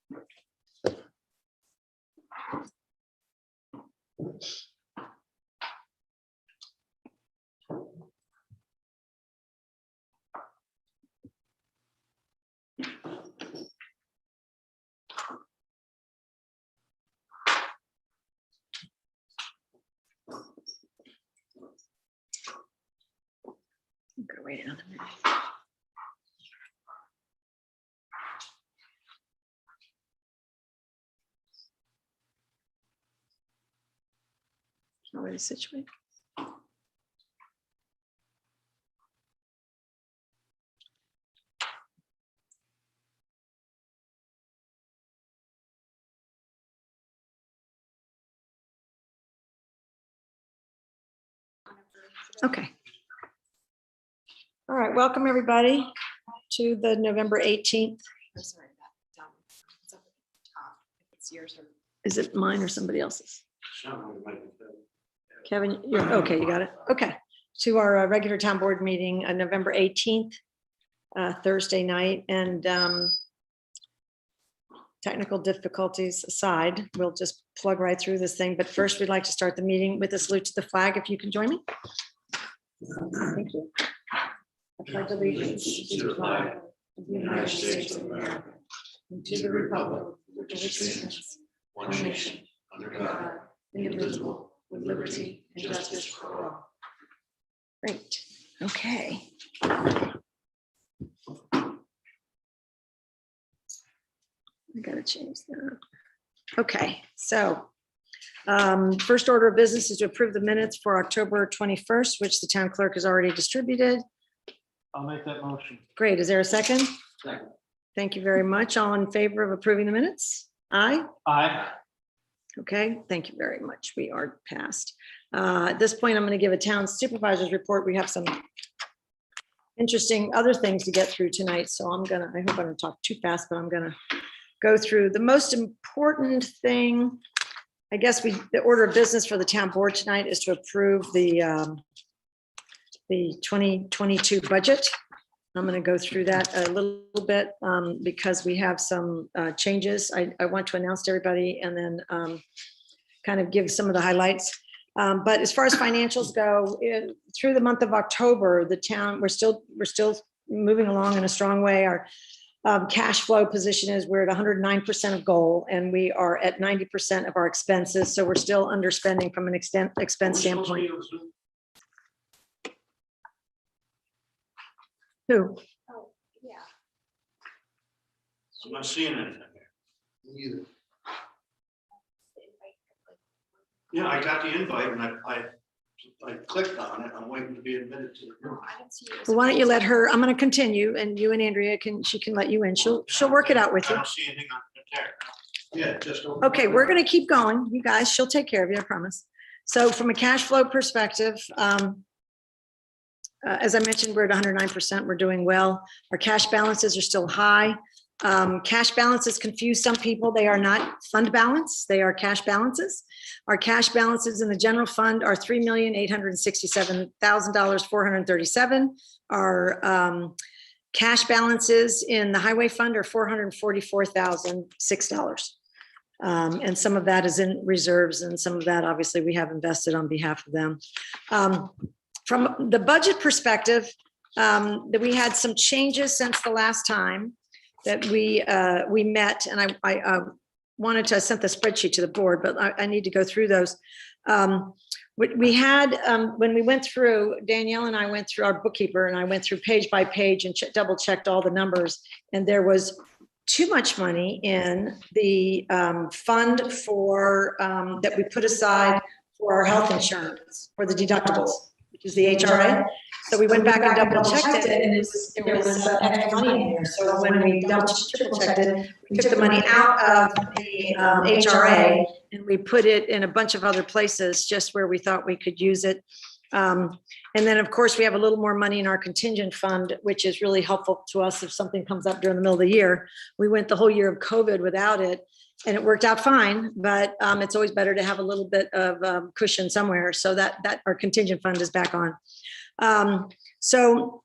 I'm gonna wait another minute. Already situated. Okay. All right, welcome everybody to the November 18th. I'm sorry, that it's up at the top. If it's yours or Is it mine or somebody else's? Kevin, you're okay, you got it. Okay. To our regular town board meeting on November 18th, Thursday night, and technical difficulties aside, we'll just plug right through this thing. But first, we'd like to start the meeting with a salute to the flag. If you can join me. Thank you. I pledge allegiance to the flag of the United States of America and to the republic which stands one nation under God, indivisible, with liberty and justice for all. Great. Okay. I gotta change that. Okay, so first order of business is to approve the minutes for October 21st, which the town clerk has already distributed. I'll make that motion. Great. Is there a second? Second. Thank you very much. All in favor of approving the minutes? Aye. Aye. Okay, thank you very much. We are passed. At this point, I'm going to give a town supervisors report. We have some interesting other things to get through tonight. So I hope I don't talk too fast, but I'm going to go through the most important thing. I guess the order of business for the town board tonight is to approve the 2022 budget. I'm going to go through that a little bit because we have some changes. I want to announce to everybody and then kind of give some of the highlights. But as far as financials go, through the month of October, the town, we're still moving along in a strong way. Our cash flow position is we're at 109% of goal, and we are at 90% of our expenses. So we're still underspending from an expense standpoint. Who? oh yeah. I'm not seeing anything here. Either. Yeah, I got the invite and I clicked on it. I'm waiting to be admitted to the room. I don't see it. Well, why don't you let her? I'm going to continue, and you and Andrea she can let you in. She'll work it out with I you. don't see anything on there. Yeah, just. Okay, we're going to keep going. You guys, she'll take care of you, I promise. So from a cash flow perspective, as I mentioned, we're at 109%. We're doing well. Our cash balances are still high. Cash balances confuse some people. They are not fund balance. They are cash balances. Our cash balances in the general fund are $3,867,437. Our cash balances in the highway fund are $444,006. And some of that is in reserves, and some of that obviously we have invested on behalf of them. From the budget perspective, that we had some changes since the last time that we met, and I wanted to, I sent the spreadsheet to the board, but I need to go through those. We had, when we went through, Danielle and I went through, our bookkeeper and I went through page by page and double checked all the numbers, and there was too much money in the fund for that we put aside for our health insurance, for the deductibles, which is the HRA. So we went back and double checked it, and there was extra money in there. So when we triple checked it, we took the money out of the HRA and we put it in a bunch of other places just where we thought we could use it. And then of course we have a little more money in our contingent fund, which is really helpful to us if something comes up during the middle of the year. We went the whole year of COVID without it, and it worked out fine, but it's always better to have a little bit of cushion somewhere. So that our contingent fund is back on. So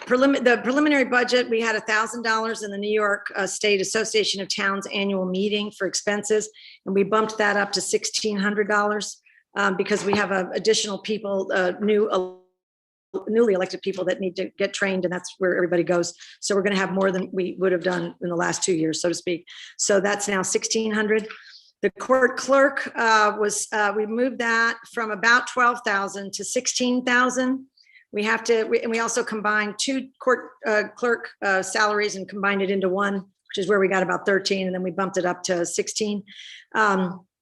The preliminary budget, we had $1,000 in the New York State Association of Towns annual meeting for expenses, and we bumped that up to $1,600 because we have additional people, newly elected people that need to get trained, and that's where everybody goes. So we're going to have more than we would have done in the last 2 years, so to speak. So that's now 1,600. The court clerk we moved that from about 12,000 to 16,000. We have to, and we also combined 2 court clerk salaries and combined it into one, which is where we got about 13, and then we bumped it up to 16.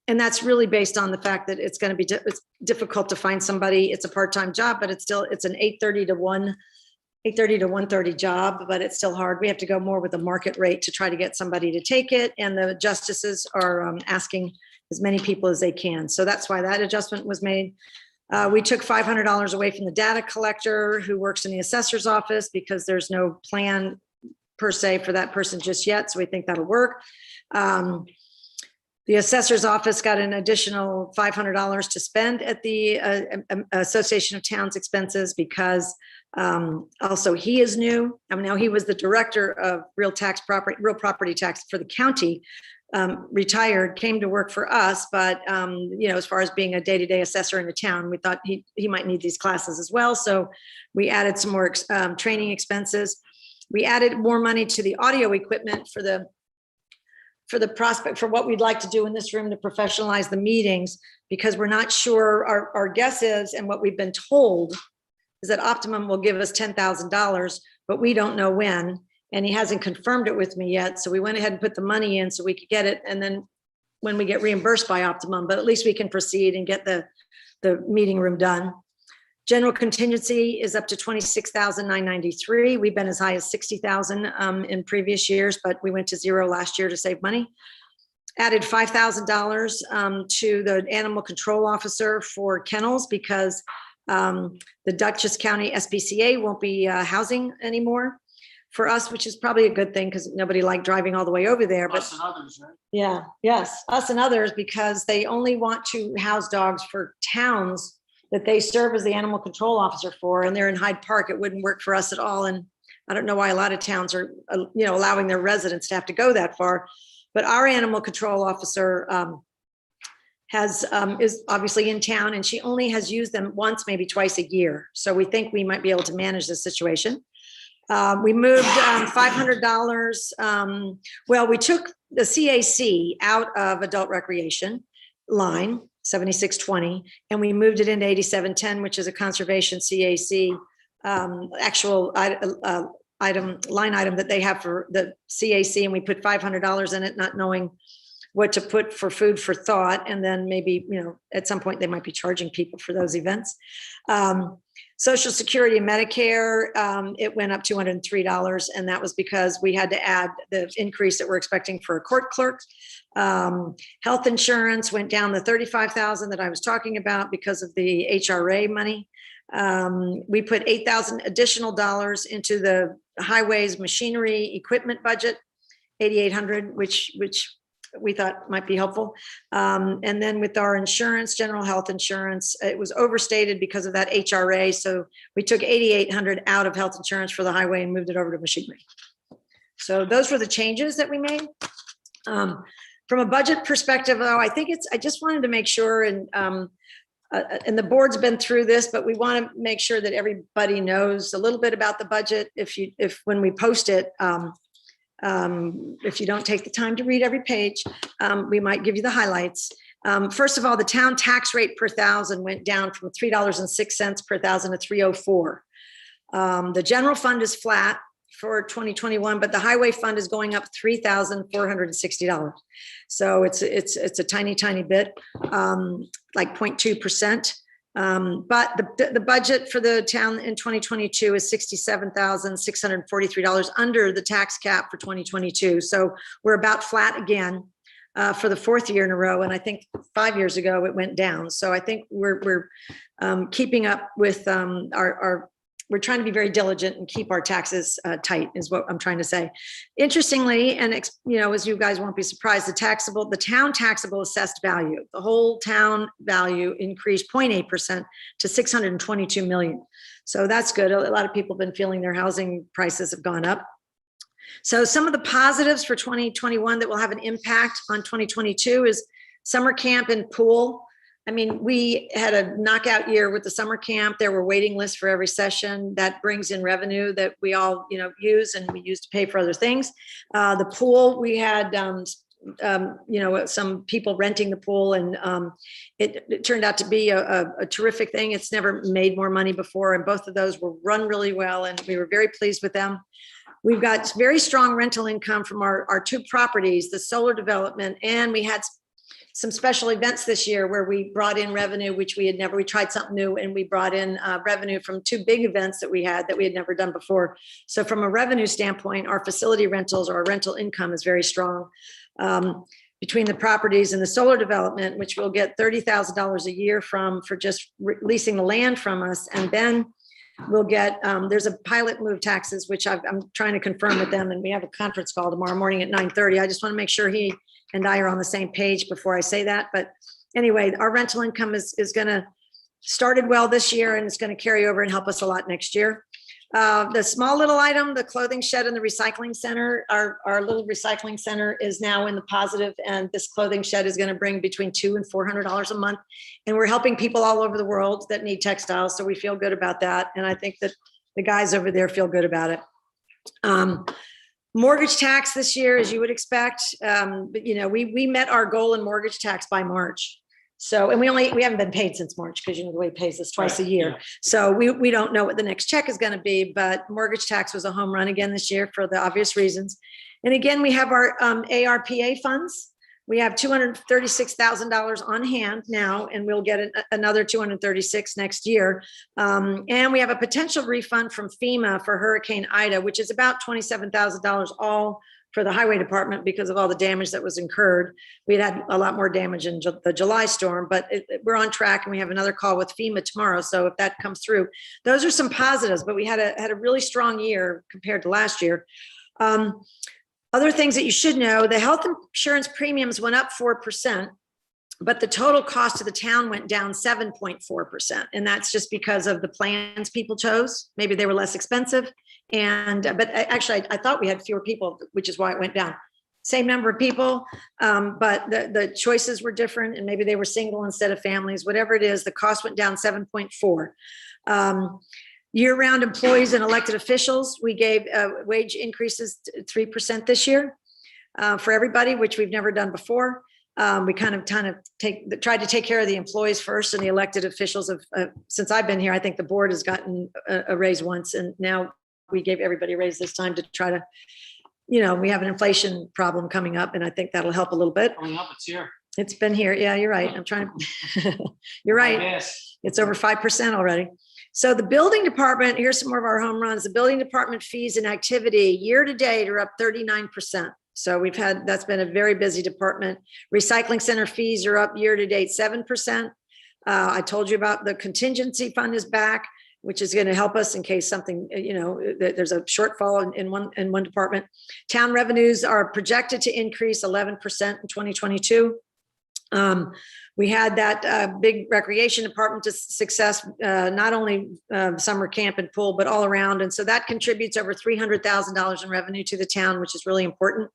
And that's really based on the fact that it's going to be it's difficult to find somebody. It's a part-time job, but it's an 8:30 to 1:30 job, but it's still hard. We have to go more with a market rate to try to get somebody to take it. And the justices are asking as many people as they can. So that's why that adjustment was made. We took $500 away from the data collector who works in the assessor's office because there's no plan per se for that person just yet. So we think that'll work. The assessor's office got an additional $500 to spend at the Association of Towns expenses because also he is new. I mean, now he was the director of real property tax for the county, retired, came to work for us. But, as far as being a day-to-day assessor in the town, we thought he might need these classes as well. So we added some more training expenses. We added more money to the audio equipment for the prospect for what we'd like to do in this room to professionalize the meetings, because we're not sure. Our guess is, and what we've been told is that Optimum will give us $10,000, but we don't know when, and he hasn't confirmed it with me yet. So we went ahead and put the money in so we could get it, and then when we get reimbursed by Optimum, but at least we can proceed and get the meeting room done. General contingency is up to $26,993. We've been as high as $60,000 in previous years, but we went to zero last year to save money. Added $5,000 to the animal control officer for kennels because the Dutchess County SPCA won't be housing anymore for us, which is probably a good thing because nobody liked driving all the way over there. But Us and others, right? yeah, yes, us and others, because they only want to house dogs for towns that they serve as the animal control officer for, and they're in Hyde Park. It wouldn't work for us at all. And I don't know why a lot of towns are, allowing their residents to have to go that far. But our animal control officer is obviously in town, and she only has used them once, maybe twice a year. So we think we might be able to manage this situation. We moved $500. Well, we took the CAC out of adult recreation line, 7620, and we moved it into 8710, which is a conservation CAC actual line item that they have for the CAC, and we put $500 in it, not knowing what to put for food for thought. And then maybe, at some point they might be charging people for those events. Social Security and Medicare, it went up $203, and that was because we had to add the increase that we're expecting for a court clerk. Health insurance went down the $35,000 that I was talking about because of the HRA money. We put $8,000 additional dollars into the highways machinery equipment budget, $8,800, which we thought might be helpful. And then with our insurance, general health insurance, it was overstated because of that HRA. So we took $8,800 out of health insurance for the highway and moved it over to machinery. So those were the changes that we made. From a budget perspective, though, I just wanted to make sure, and the board's been through this, but we want to make sure that everybody knows a little bit about the budget. If when we post it, if you don't take the time to read every page, we might give you the highlights. First of all, the town tax rate per thousand went down from $3.06 per thousand to $3.04. The general fund is flat for 2021, but the highway fund is going up $3,460. So it's a tiny bit, like 0.2%. But the budget for the town in 2022 is $67,643 under the tax cap for 2022. So we're about flat again for the fourth year in a row. And I think 5 years ago it went down. So I think we're keeping up with we're trying to be very diligent and keep our taxes tight is what I'm trying to say. Interestingly, and as you guys won't be surprised, the town taxable assessed value, the whole town value increased 0.8% to $622 million. So that's good. A lot of people have been feeling their housing prices have gone up. So some of the positives for 2021 that will have an impact on 2022 is summer camp and pool. I mean, we had a knockout year with the summer camp. There were waiting lists for every session. That brings in revenue that we all, use, and we use to pay for other things. The pool, we had, some people renting the pool, and it turned out to be a terrific thing. It's never made more money before, and both of those were run really well, and we were very pleased with them. We've got very strong rental income from our two properties, the solar development, and we had some special events this year where we brought in revenue, which we tried something new, and we brought in revenue from two big events that we had never done before. So from a revenue standpoint, our facility rentals, or our rental income, is very strong. Between the properties and the solar development, which we'll get $30,000 a year for just leasing the land from us. And then we'll get, there's a pilot move taxes, which I'm trying to confirm with them, and we have a conference call tomorrow morning at 9:30. I just want to make sure he and I are on the same page before I say that. But anyway, our rental income is going to started well this year, and it's going to carry over and help us a lot next year. The small little item, the clothing shed and the recycling center, our little recycling center is now in the positive, and this clothing shed is going to bring between $200 and $400 a month. And we're helping people all over the world that need textiles. So we feel good about that. And I think that the guys over there feel good about it. Mortgage tax this year, as you would expect, but we met our goal in mortgage tax by March. So, and we haven't been paid since March, because the way it pays us twice a year. Yeah. So we don't know what the next check is going to be, but mortgage tax was a home run again this year for the obvious reasons. And again, we have our ARPA funds. We have $236,000 on hand now, and we'll get another $236,000 next year. And we have a potential refund from FEMA for Hurricane Ida, which is about $27,000 all for the highway department because of all the damage that was incurred. We had a lot more damage in the July storm, but we're on track, and we have another call with FEMA tomorrow. So if that comes through, those are some positives, but we had a really strong year compared to last year. Other things that you should know, the health insurance premiums went up 4%, but the total cost of the town went down 7.4%. And that's just because of the plans people chose. Maybe they were less expensive. But actually, I thought we had fewer people, which is why it went down. Same number of people, but the choices were different, and maybe they were single instead of families. Whatever it is, the cost went down 7.4%. Year-round employees and elected officials, we gave wage increases 3% this year for everybody, which we've never done before. We kind of tried to take care of the employees first, and the elected officials since I've been here, I think the board has gotten a raise once, and now we gave everybody a raise this time to try to, we have an inflation problem coming up, and I think that'll help a little bit. Coming up, it's here. It's been here. Yeah, you're right. I'm trying to, you're right. Yes. It's over 5% already. So the building department, here's some more of our home runs. The building department fees and activity year to date are up 39%. So that's been a very busy department. Recycling center fees are up year to date 7%. I told you about the contingency fund is back, which is going to help us in case something, there's a shortfall in one department. Town revenues are projected to increase 11% in 2022. We had that big recreation department success, not only summer camp and pool, but all around. And so that contributes over $300,000 in revenue to the town, which is really important.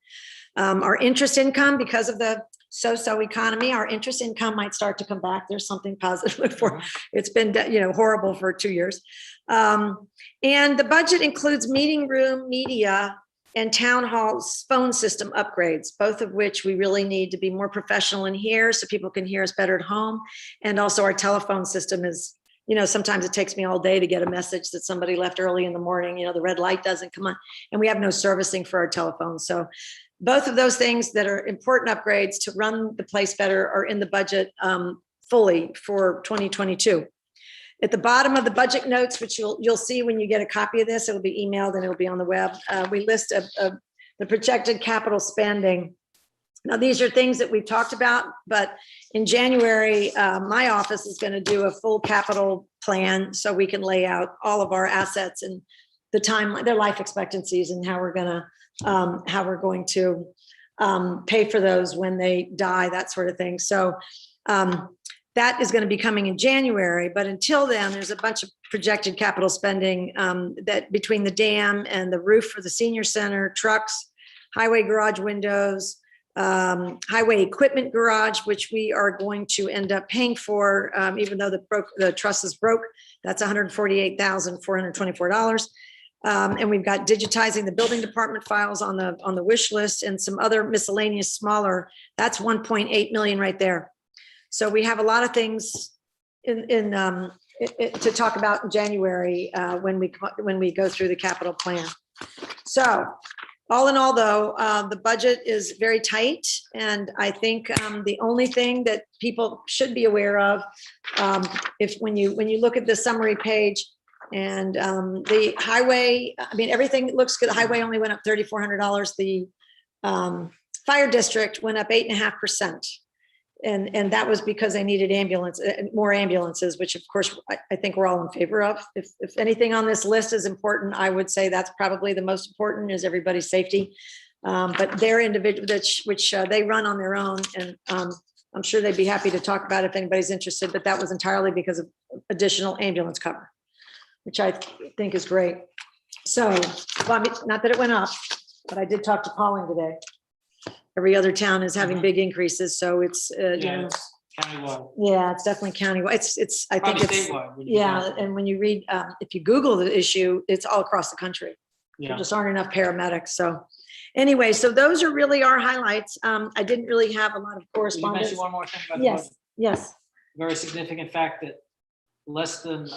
Our interest income, because of the so-so economy, our interest income might start to come back. There's something positive for it's been, horrible for 2 years. And the budget includes meeting room, media, and town hall's phone system upgrades, both of which we really need to be more professional in here so people can hear us better at home. And also our telephone system is, sometimes it takes me all day to get a message that somebody left early in the morning, the red light doesn't come on, and we have no servicing for our telephones. So both of those things that are important upgrades to run the place better are in the budget fully for 2022. At the bottom of the budget notes, which you'll see when you get a copy of this, it'll be emailed and it'll be on the web. We list the projected capital spending. Now, these are things that we've talked about, but in January, my office is going to do a full capital plan so we can lay out all of our assets and the timeline, their life expectancies, and how we're going to pay for those when they die, that sort of thing. So that is going to be coming in January. But until then, there's a bunch of projected capital spending that between the dam and the roof for the senior center, trucks, highway garage windows, highway equipment garage, which we are going to end up paying for, even though the truss is broke. That's $148,424. And we've got digitizing the building department files on the wish list and some other miscellaneous smaller. That's 1.8 million right there. So we have a lot of things to talk about in January when we go through the capital plan. So all in all, though, the budget is very tight, and I think the only thing that people should be aware of, when you look at the summary page, and the highway, I mean, everything looks good. The highway only went up $3,400. The fire district went up 8.5%. And that was because they needed more ambulances, which of course I think we're all in favor of. If anything on this list is important, I would say that's probably the most important, is everybody's safety. But their individual, which they run on their own, and I'm sure they'd be happy to talk about it if anybody's interested, but that was entirely because of additional ambulance cover, which I think is great. So, well, I mean, not that it went up, but I did talk to Pauline today. Every other town is having big increases, so it's, It's countywide. yeah, it's definitely countywide. It's, I think Probably it's, statewide. yeah, and when you read, if you Google the issue, it's all across the country. There Yeah. just aren't enough paramedics, so. Anyway, so those are really our highlights. I didn't really have a lot of Did you correspondence. mention one more thing about the Yes, budget? yes, Very significant fact that less than,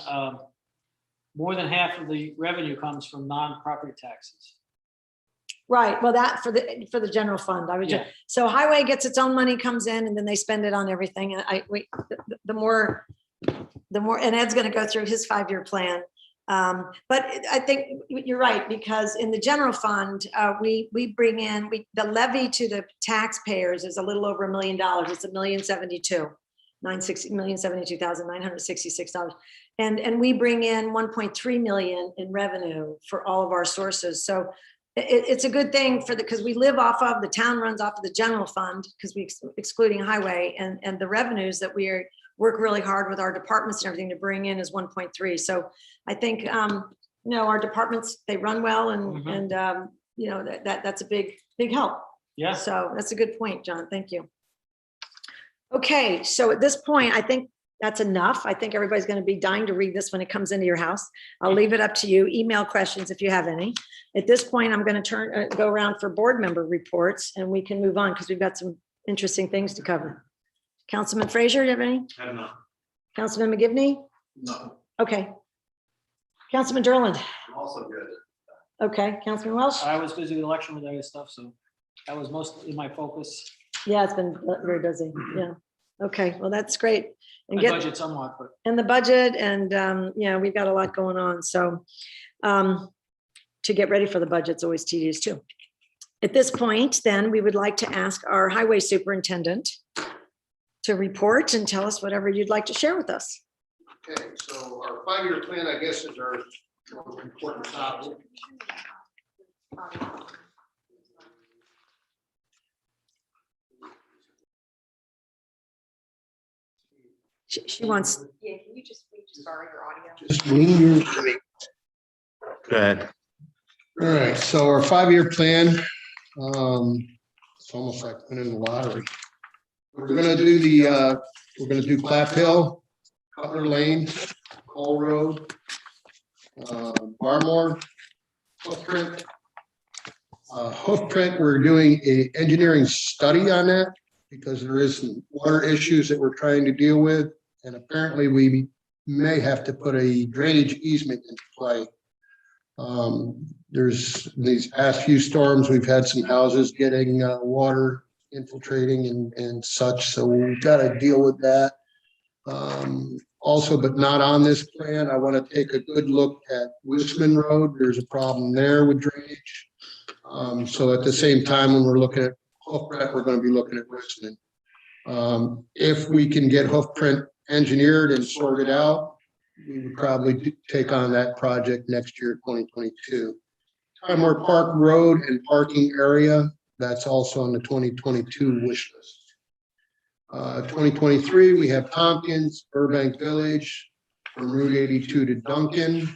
more than half of the revenue comes from non-property taxes. right. Well, that for the general fund, I would just, Yeah. so highway gets its own money, comes in, and then they spend it on everything. And the more, and Ed's gonna go through his 5-year plan. But I think you're right, because in the general fund, we bring in, the levy to the taxpayers is a little over $1 million. It's $1,072,966. And we bring in 1.3 million in revenue for all of our sources. So it's a good thing because we live off of, the town runs off of the general fund, because we excluding highway, and the revenues that we work really hard with our departments and everything to bring in is 1.3. So I think, our departments, they run well, and that's a big help. Yeah. So that's a good point, John. Thank you. Okay, so at this point, I think that's enough. I think everybody's going to be dying to read this when it comes into your house. I'll leave it up to you. Email questions if you have any. At this point, I'm going to go around for board member reports, and we can move on because we've got some interesting things to cover. Councilman Frazier, do you have any? I don't know. Councilman McGivney? No, Okay. Councilman Derland? I'm also good. Okay. Councilman Welsh? I was busy with election related stuff, so that was mostly my focus. Yeah, it's been very busy. Yeah. Okay, well, that's great. And My budget somewhat, but the budget, and we've got a lot going on. So to get ready for the budget's always tedious too. At this point, then, we would like to ask our highway superintendent to report and tell us whatever you'd like to share with us. Okay, so our 5-year plan, I guess, is our most important topic. She wants, Yeah, can you just borrow your audio? Just lean to me. Go ahead. All right, so our 5-year plan, it's almost like winning the lottery. We're gonna do Clap Hill, Cutler Lane, Cole Road, Barmore, Hoofprint. Hoofprint, we're doing a engineering study on that because there is some water issues that we're trying to deal with. And apparently we may have to put a drainage easement into play. There's these past few storms, we've had some houses getting water infiltrating and such, so we've got to deal with that. Also, but not on this plan, I want to take a good look at Wisman Road. There's a problem there with drainage. So at the same time, when we're looking at Hoofprint, we're going to be looking at Wisman. If we can get Hoofprint engineered and sorted out, we would probably take on that project next year, 2022. Timor Park Road and parking area, that's also on the 2022 wish list. 2023, we have Tompkins, Burbank Village, from Route 82 to Duncan,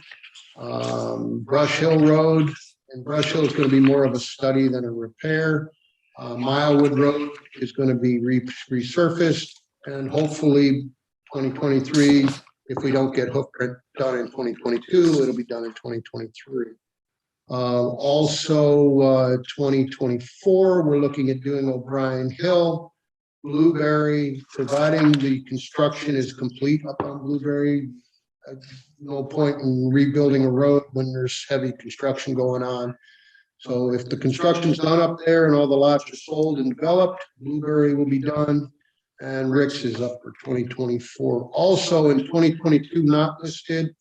Brush Hill Road, and Brush Hill is going to be more of a study than a repair. Milewood Road is going to be resurfaced, and hopefully 2023, if we don't get hook print done in 2022, it'll be done in 2023. Also, 2024, we're looking at doing O'Brien Hill, Blueberry, providing the construction is complete up on Blueberry. No point in rebuilding a road when there's heavy construction going on. So if the construction's done up there and all the lots are sold and developed, Blueberry will be done. And Rick's is up for 2024. Also in 2022, not listed,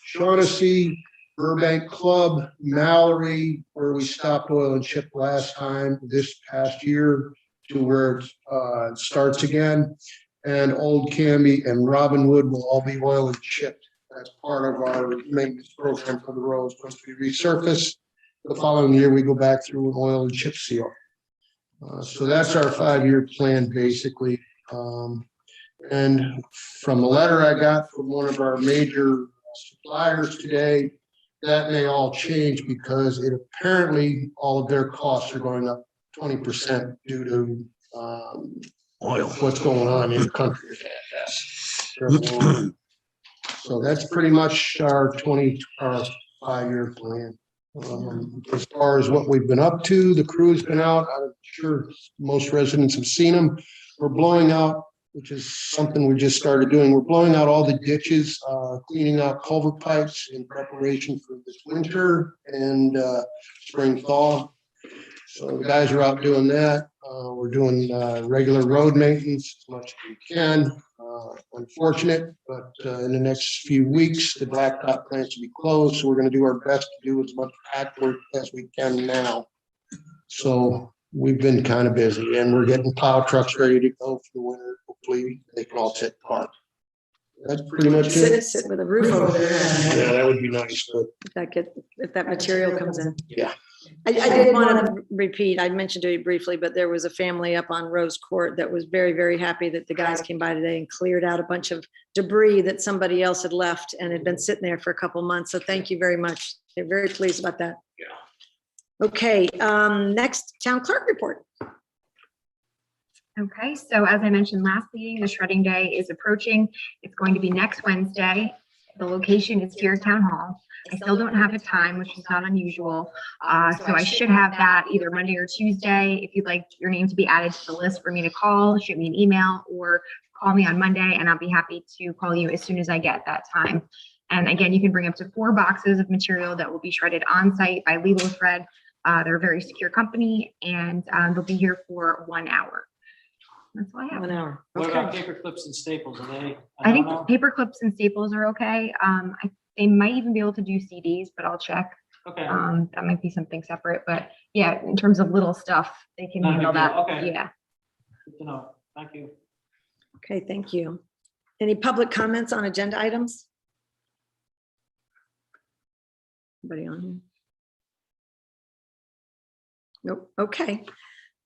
Shaughnessy, Burbank Club, Mallory, where we stopped oil and chip last time, this past year to where it starts again. And Old Camby and Robinwood will all be oil and chipped. That's part of our maintenance program for the roads. Once we resurface, the following year we go back through an oil and chip seal. So that's our 5-year plan, basically. And from a letter I got from one of our major suppliers today, that may all change because it apparently all of their costs are going up 20% due to oil, what's going on in the country. So that's pretty much our 5-year plan. As far as what we've been up to, the crew's been out. I'm sure most residents have seen them. We're blowing out, which is something we just started doing. We're blowing out all the ditches, cleaning out culvert pipes in preparation for this winter and spring thaw. So the guys are out doing that. We're doing regular road maintenance as much as we can. Unfortunate, but in the next few weeks, the blacktop plants will be closed. So we're going to do our best to do as much patch work as we can now. So we've been kind of busy, and we're getting plow trucks ready to go for the winter. Hopefully they can all sit parked. That's pretty much it. Sit with a roof over their head. Yeah, that would be nice, but If that material comes in. yeah. I did want to repeat, I mentioned to you briefly, but there was a family up on Rose Court that was very, very happy that the guys came by today and cleared out a bunch of debris that somebody else had left and had been sitting there for a couple months. So thank you very much. They're very pleased about that. Yeah. Okay, next town clerk report. Okay, so as I mentioned last meeting, the shredding day is approaching. It's going to be next Wednesday. The location is here at Town Hall. I still don't have a time, which is not unusual. So I should have that either Monday or Tuesday. If you'd like your name to be added to the list for me to call, shoot me an email or call me on Monday, and I'll be happy to call you as soon as I get that time. And again, you can bring up to 4 boxes of material that will be shredded on site by Lilo Thread. They're a very secure company, and they'll be here for 1 hour. That's all I have. 1 hour. What about Okay. paper clips and staples? Are they? I think don't know. paper clips and staples are okay. They might even be able to do CDs, but I'll check. Okay. That might be something separate, but yeah, in terms of little stuff, they can Not a handle big that. deal. Okay. Yeah. Good to know. Thank you. Okay, thank you. Any public comments on agenda items? Anybody on here? Nope. Okay.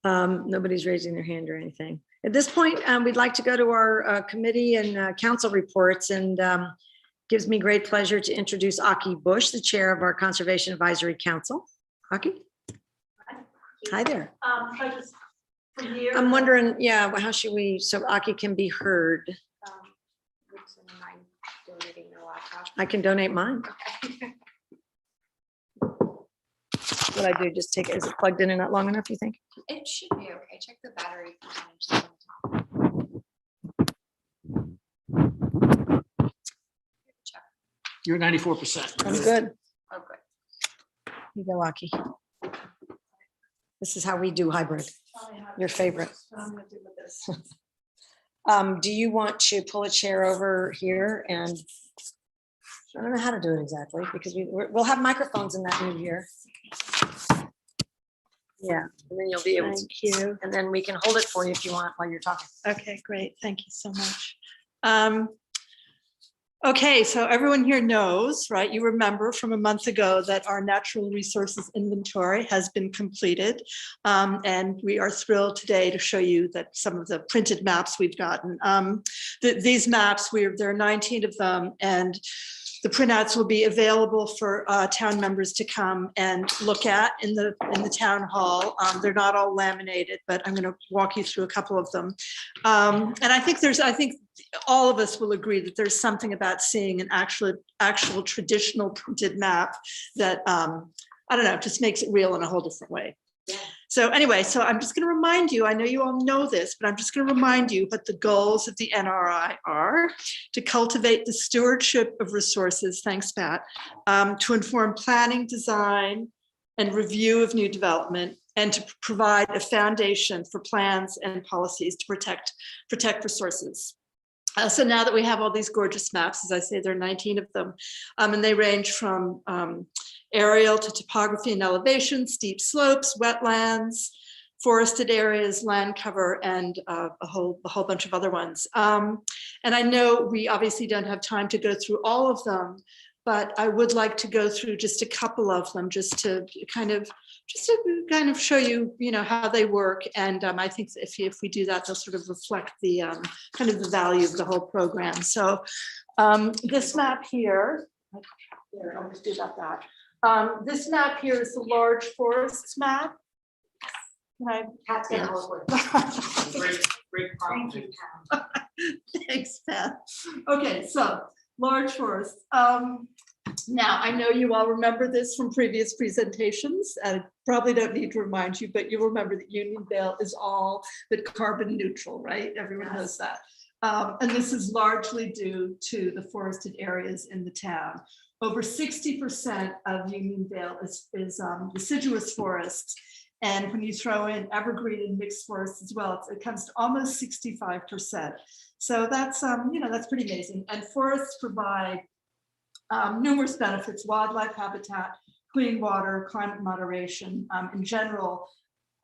Nobody's raising their hand or anything. At this point, we'd like to go to our committee and council reports, and gives me great pleasure to introduce Aki Bush, the chair of our Conservation Advisory Council. Aki? Hi there. I'm wondering, yeah, well, how should we, so Aki can be heard. I can donate mine. What I do, just take it, is it plugged in and not long enough, you think? It should be okay. Check the battery percentage. You're 94%. I'm good. Oh, good. You go, Aki. This is how we do hybrid. Your favorite. Do you want to pull a chair over here? And I don't know how to do it exactly, because we'll have microphones in that new year. Yeah, and then you'll be able to. Thank you. And then we can hold it for you if you want while you're talking. Okay, great. Thank you so much. Okay, so everyone here knows, right? You remember from a month ago that our natural resources inventory has been completed. And we are thrilled today to show you that some of the printed maps we've gotten. These maps, there are 19 of them, and the printouts will be available for town members to come and look at in the town hall. They're not all laminated, but I'm going to walk you through a couple of them. And I think all of us will agree that there's something about seeing an actual traditional printed map that, I don't know, just makes it real in a whole different way. Yeah. So anyway, so I'm just going to remind you, I know you all know this, but I'm just going to remind you what the goals of the NRI are: to cultivate the stewardship of resources, thanks Pat, to inform planning, design, and review of new development, and to provide a foundation for plans and policies to protect resources. So now that we have all these gorgeous maps, as I say, there are 19 of them, and they range from aerial to topography and elevation, steep slopes, wetlands, forested areas, land cover, and a whole bunch of other ones. And I know we obviously don't have time to go through all of them, but I would like to go through just a couple of them just to kind of show you, how they work. And I think if we do that, they'll sort of reflect the kind of the value of the whole program. So this map here, I'll just do about that. This map here is the large forests map. Pat's gonna help with. Great problem. Thanks, Pat. Okay, so large forests. Now, I know you all remember this from previous presentations. I probably don't need to remind you, but you'll remember that Unionvale is all but carbon neutral, right? Everyone knows that. And this is largely due to the forested areas in the town. Over 60% of Unionvale is deciduous forests. And when you throw in evergreen and mixed forests as well, it comes to almost 65%. So that's, that's pretty amazing. And forests provide numerous benefits: wildlife habitat, clean water, climate moderation. In general,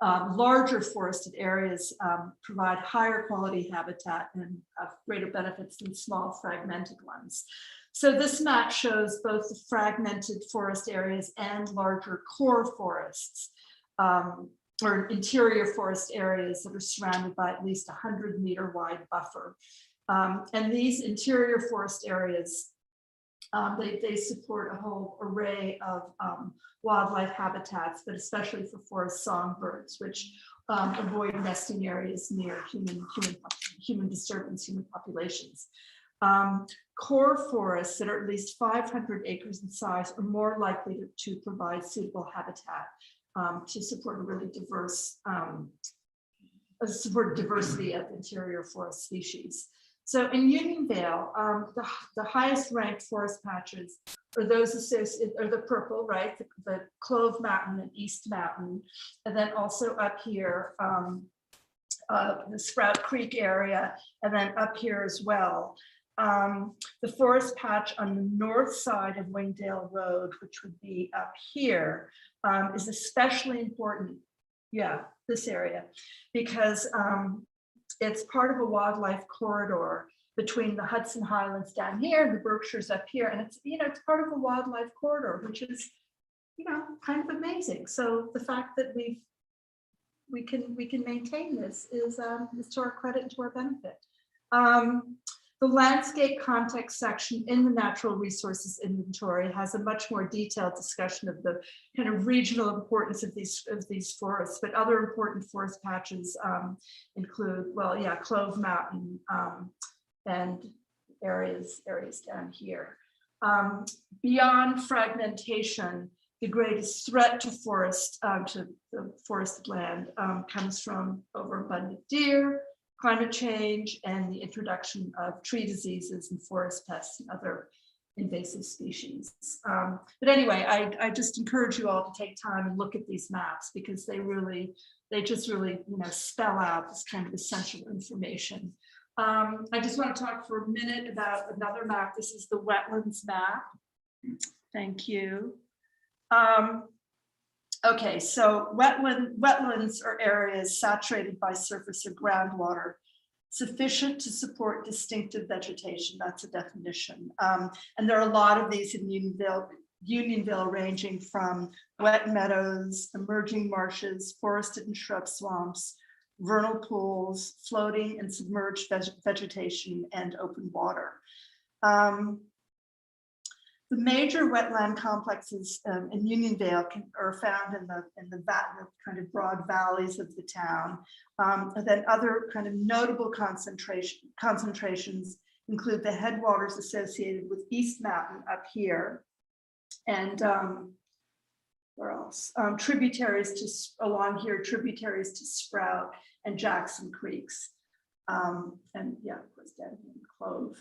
larger forested areas provide higher quality habitat and greater benefits than small fragmented ones. So this map shows both the fragmented forest areas and larger core forests, or interior forest areas that are surrounded by at least 100-meter wide buffer. And these interior forest areas, they support a whole array of wildlife habitats, but especially for forest songbirds, which avoid nesting areas near human disturbance, human populations. Core forests that are at least 500 acres in size are more likely to provide suitable habitat to support a really diverse, diversity of interior forest species. So in Unionvale, the highest ranked forest patches are those associated, are the purple, right? The Clove Mountain and East Mountain, and then also up here, the Sprout Creek area, and then up here as well. The forest patch on the north side of Wingdale Road, which would be up here, is especially important. Yeah, this area, because it's part of a wildlife corridor between the Hudson Highlands down here, the Berkshires up here, and it's part of a wildlife corridor, which is, kind of amazing. So the fact that we can maintain this is to our credit and to our benefit. The landscape context section in the natural resources inventory has a much more detailed discussion of the kind of regional importance of these forests, but other important forest patches include, Clove Mountain and areas down here. Beyond fragmentation, the greatest threat to the forested land comes from overabundant deer, climate change, and the introduction of tree diseases and forest pests and other invasive species. But anyway, I just encourage you all to take time and look at these maps, because they just really spell out this kind of essential information. I just want to talk for a minute about another map. This is the Wetlands Map. Thank you. Okay, so wetlands are areas saturated by surface or groundwater sufficient to support distinctive vegetation. That's a definition. And there are a lot of these in Unionville, ranging from wet meadows, emerging marshes, forested and shrub swamps, vernal pools, floating and submerged vegetation, and open water. The major wetland complexes in Unionville are found in the kind of broad valleys of the town. And then other kind of notable concentrations include the headwaters associated with East Mountain up here, and where else? Tributaries to along here, tributaries to Sprout and Jackson Creeks. And yeah, of course, Denton and Clove.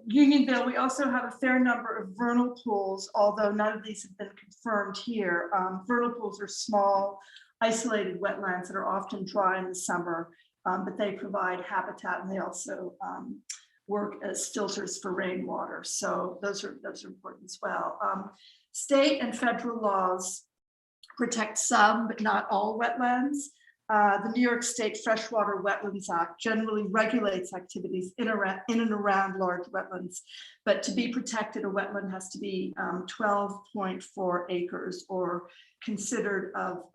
Unionville, we also have a fair number of vernal pools, although none of these have been confirmed here. Vernal pools are small, isolated wetlands that are often dry in the summer, but they provide habitat, and they also work as filters for rainwater. So those are important as well. State and federal laws protect some, but not all wetlands. The New York State Freshwater Wetlands Act generally regulates activities in and around large wetlands, but to be protected, a wetland has to be 12.4 acres or considered of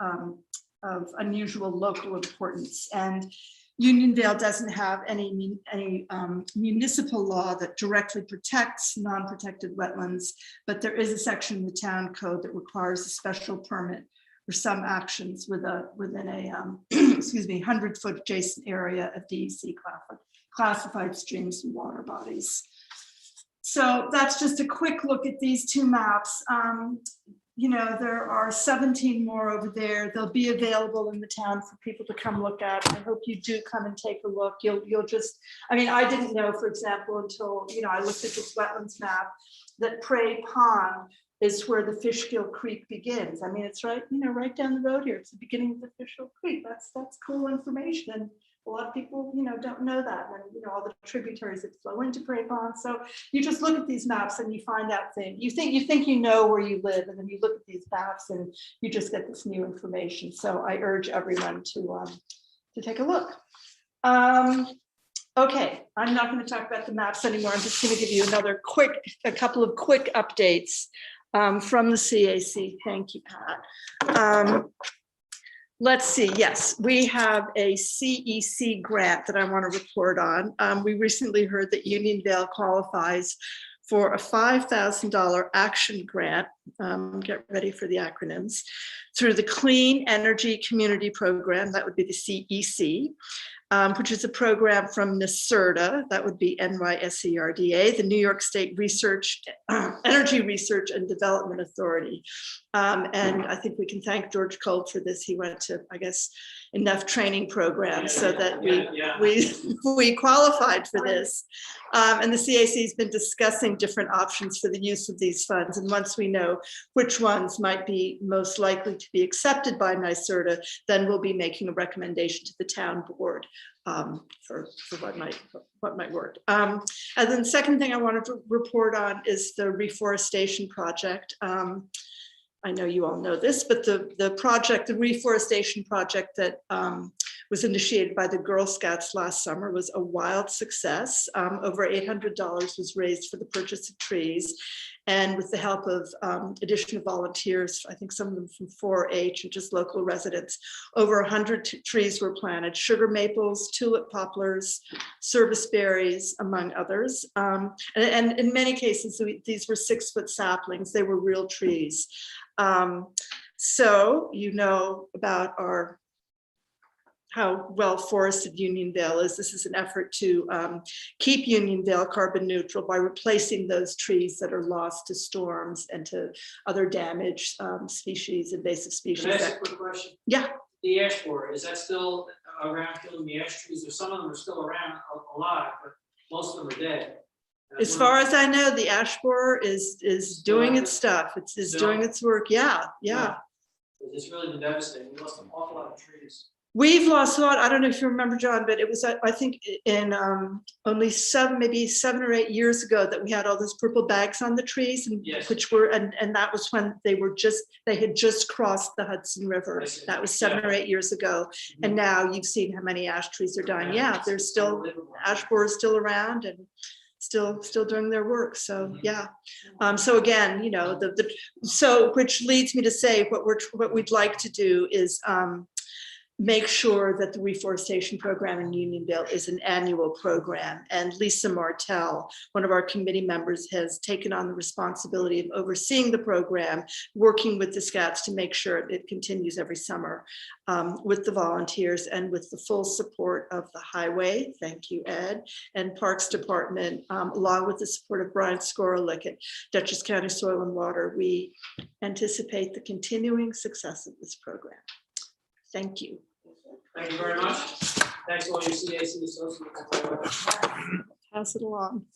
unusual local importance. And Unionville doesn't have any municipal law that directly protects non-protected wetlands, but there is a section in the town code that requires a special permit for some actions within a 100-foot adjacent area of DEC classified streams and water bodies. So that's just a quick look at these two maps. You know, there are 17 more over there. They'll be available in the town for people to come look at. I hope you do come and take a look. You'll just, I mean, I didn't know, for example, until, you know, I looked at this wetlands map, that Prey Pond is where the Fishkill Creek begins. I mean, it's right, you know, right down the road here. It's the beginning of the Fishkill Creek. That's cool information. And a lot of people, you know, don't know that. And, you know, all the tributaries that flow into Prey Pond. So you just look at these maps and you find out things. You think you know where you live, and then you look at these maps and you just get this new information. So I urge everyone to take a look. Okay, I'm not going to talk about the maps anymore. I'm just going to give you a couple of quick updates from the CAC. Thank you, Pat. Let's see. Yes, we have a CEC grant that I want to report on. We recently heard that Unionville qualifies for a $5,000 action grant. Get ready for the acronyms, through the Clean Energy Community Program. That would be the CEC. Which is a program from NYSERDA, that would be NYSERDA, the New York State Energy Research and Development Authority. And I think we can thank George Cole for this. He went to, I guess, enough training programs so that we qualified for this. And the CAC has been discussing different options for the use of these funds. And once we know which ones might be most likely to be accepted by NYSERDA, then we'll be making a recommendation to the town board for what might work. And then the second thing I wanted to report on is the Reforestation Project. I know you all know this, but the Reforestation Project that was initiated by the Girl Scouts last summer was a wild success. Over $800 was raised for the purchase of trees. And with the help of additional volunteers, I think some of them from 4-H and just local residents, over 100 trees were planted: sugar maples, tulip poplars, service berries, among others. And in many cases, these were 6-foot saplings. They were real trees. So you know about how well forested Unionville is. This is an effort to keep Unionville carbon neutral by replacing those trees that are lost to storms and to other damaged species, invasive species. Can I ask a quick question? Yeah. The ash borer, is that still around killing the ash trees? Or some of them are still around a lot, but most of them are dead. As far as I know, the ash borer is doing its stuff. It's doing its work. Yeah. It's really been devastating. We lost an awful lot of trees. We've lost a lot. I don't know if you remember, John, but it was, I think in only maybe 7 or 8 years ago that we had all those purple bags on the trees and Yes. which were, and that was when they had just crossed the Hudson River. That was 7 or 8 years ago. And now you've seen how many ash trees are dying. Yeah, there's still, ash borers still around and still doing their work. So, yeah. So again, you know, so which leads me to say what we'd like to do is, make sure that the reforestation program in Unionville is an annual program. And Lisa Martell, one of our committee members, has taken on the responsibility of overseeing the program, working with the scouts to make sure it continues every summer with the volunteers and with the full support of the highway. Thank you, Ed, and Parks Department, along with the support of Brian Skoralik at Dutchess County Soil and Water. We anticipate the continuing success of this program. Thank you. Thank you very much. Thanks to all your CAC associates. Pass it along.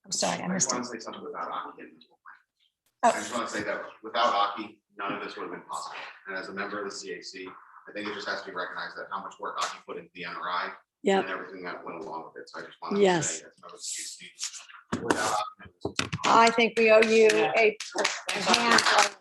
I'm sorry, I I missed just it. want to say something about Aki. Oh. I just want to say that without Aki, none of this would have been possible. And as a member of the CAC, I think it just has to be recognized that how much work Aki put into the NRI Yeah, and everything that went along with it. So I just want to Yes. say, as a member of the CAC, without Aki, I think we owe you Yeah. a hand.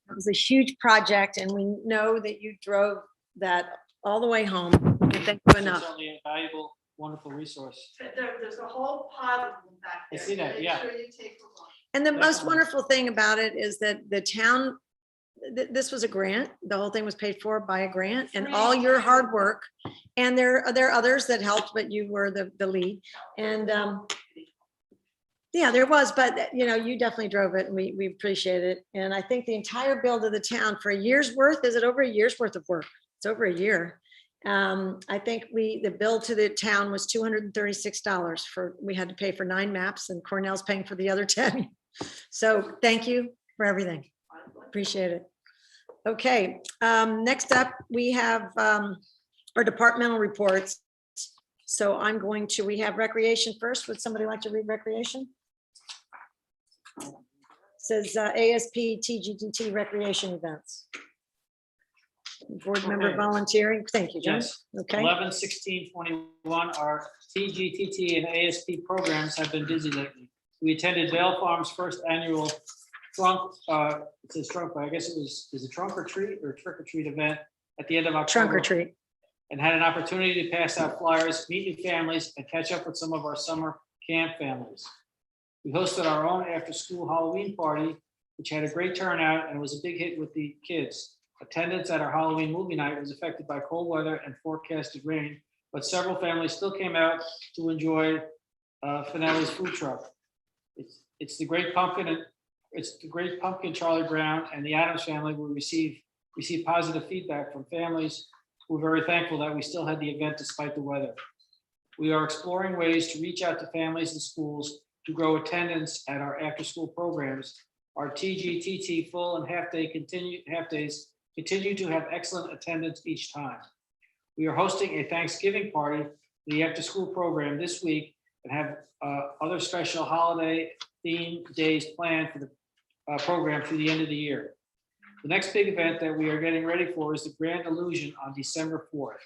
It was a huge project and we know that you drove that all the way home. And thank you It's enough. certainly a valuable, wonderful resource. There's a whole pile of them back I there. see that, Make yeah. sure you take a look. And the most Definitely. wonderful thing about it is that the town, this was a grant. The whole thing was paid for by a grant and all your hard work. And there are others that helped, but you were the lead. And yeah, there was, but you know, you definitely drove it and we appreciate it. And I think the entire bill to the town for a year's worth, is it over a year's worth of work? It's over a year. I think the bill to the town was $236 we had to pay for 9 maps and Cornell's paying for the other 10. So thank you for everything. Appreciate it. Okay, next up, we have our departmental reports. So we have recreation first. Would somebody like to read recreation? Says ASP TGTT recreation events. Board member Okay. volunteering. Thank you, John. Yes. Okay. 11/16/21, our TGTT and ASP programs have been busy lately. We attended Vale Farm's first annual trunk, it says trunk, but I guess is it trunk or treat or trick or treat event at the end of October. Trunk or treat. And had an opportunity to pass out flyers, meet new families, and catch up with some of our summer camp families. We hosted our own after-school Halloween party, which had a great turnout and was a big hit with the kids. Attendance at our Halloween movie night was affected by cold weather and forecasted rain, but several families still came out to enjoy Finelli's food truck. It's the Great Pumpkin, Charlie Brown, and the Addams family will receive positive feedback from families. We're very thankful that we still had the event despite the weather. We are exploring ways to reach out to families and schools to grow attendance at our after-school programs. Our TGTT full and half days continue to have excellent attendance each time. We are hosting a Thanksgiving party for the after-school program this week and have other special holiday themed days planned for the program through the end of the year. The next big event that we are getting ready for is the Grand Illusion on December 4th.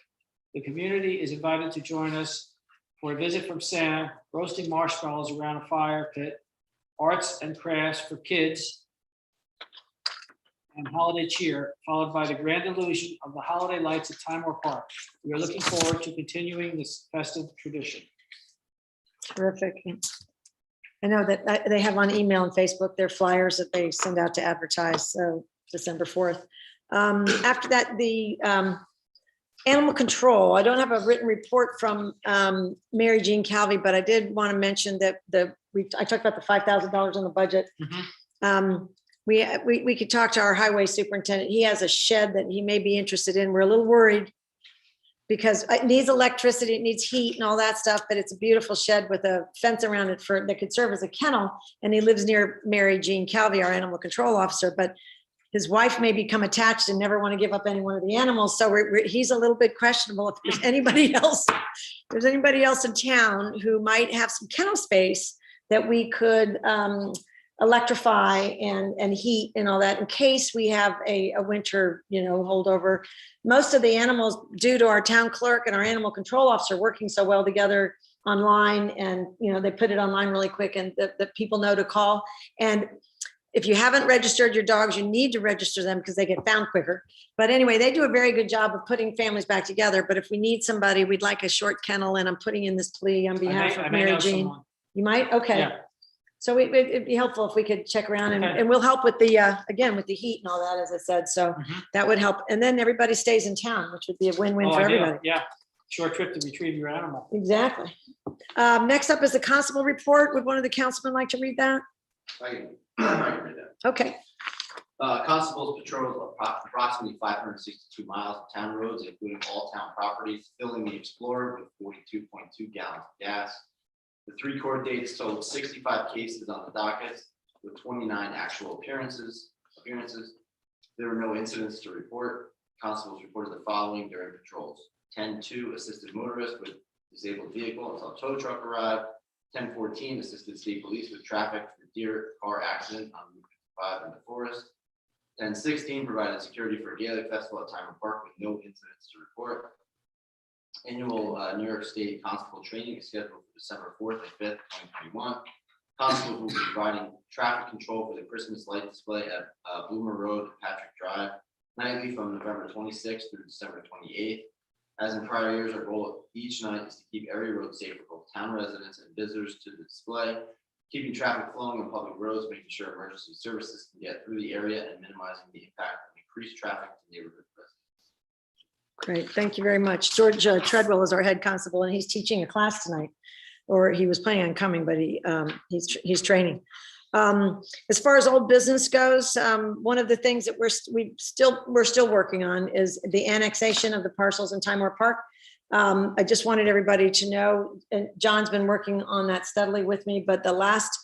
The community is invited to join us for a visit from Santa, roasting marshmallows around a fire pit, arts and crafts for kids, and holiday cheer, followed by the Grand Illusion of the holiday lights at Timor Park. We are looking forward to continuing this festive tradition. Terrific. I know that they have on email and Facebook their flyers that they send out to advertise, so December 4th. After that, the animal control, I don't have a written report from Mary Jean Calvi, but I did want to mention that I talked about the $5,000 on the budget. We could talk to our highway superintendent. He has a shed that he may be interested in. We're a little worried because it needs electricity, it needs heat and all that stuff, but it's a beautiful shed with a fence around it that could serve as a kennel. And he lives near Mary Jean Calvi, our animal control officer, but his wife may become attached and never want to give up any one of the animals. So he's a little bit questionable if there's anybody else in town who might have some kennel space that we could electrify and heat and all that in case we have a winter, holdover. Most of the animals, due to our town clerk and our animal control officer working so well together online, and they put it online really quick, and the people know to call. And if you haven't registered your dogs, you need to register them because they get found quicker. But anyway, they do a very good job of putting families back together. But if we need somebody, we'd like a short kennel, and I'm putting in this plea on behalf I of may Mary know Jean. someone. You might? Okay. Yeah. So it'd be helpful if we could check around, and, Okay. and we'll help with the, again, with the heat and all that, as I said. So Mhm. that would help. And then everybody stays in town, which would be a win-win Oh, for I do. everybody. Yeah, short trip to retrieve your animal. Exactly. Next up is the Constable Report. Would one of the councilmen like to read that? I can read that. Okay. Constables patrolled approximately 562 miles of town roads, including all town properties, filling the Explorer with 42.2 gallons of gas. The 3 court dates totaled 65 cases on the docket, with 29 actual appearances. There were no incidents to report. Constables reported the following during patrols: 10-2 assisted motorist with disabled vehicle until tow truck arrived. 10-14 assisted state police with traffic for deer car accident on Route 55 in the forest. 10-16 provided security for a Gaelic festival at Timer Park with no incidents to report. Annual New York State Constable training is scheduled for December 4th and 5th, 2021. Constables will be providing traffic control for the Christmas light display at Bloomer Road and Patrick Drive nightly from November 26th through December 28th. As in prior years, our goal of each night is to keep every road safe for both town residents and visitors to the display, keeping traffic flowing on public roads, making sure emergency services can get through the area, and minimizing the impact of increased traffic to neighborhood residents. Great. Thank you very much. George Treadwell is our head constable, and he's teaching a class tonight, or he was planning on coming, but he's training. As far as old business goes, one of the things that we're still working on is the annexation of the parcels in Timor Park. I just wanted everybody to know, and John's been working on that steadily with me, but the last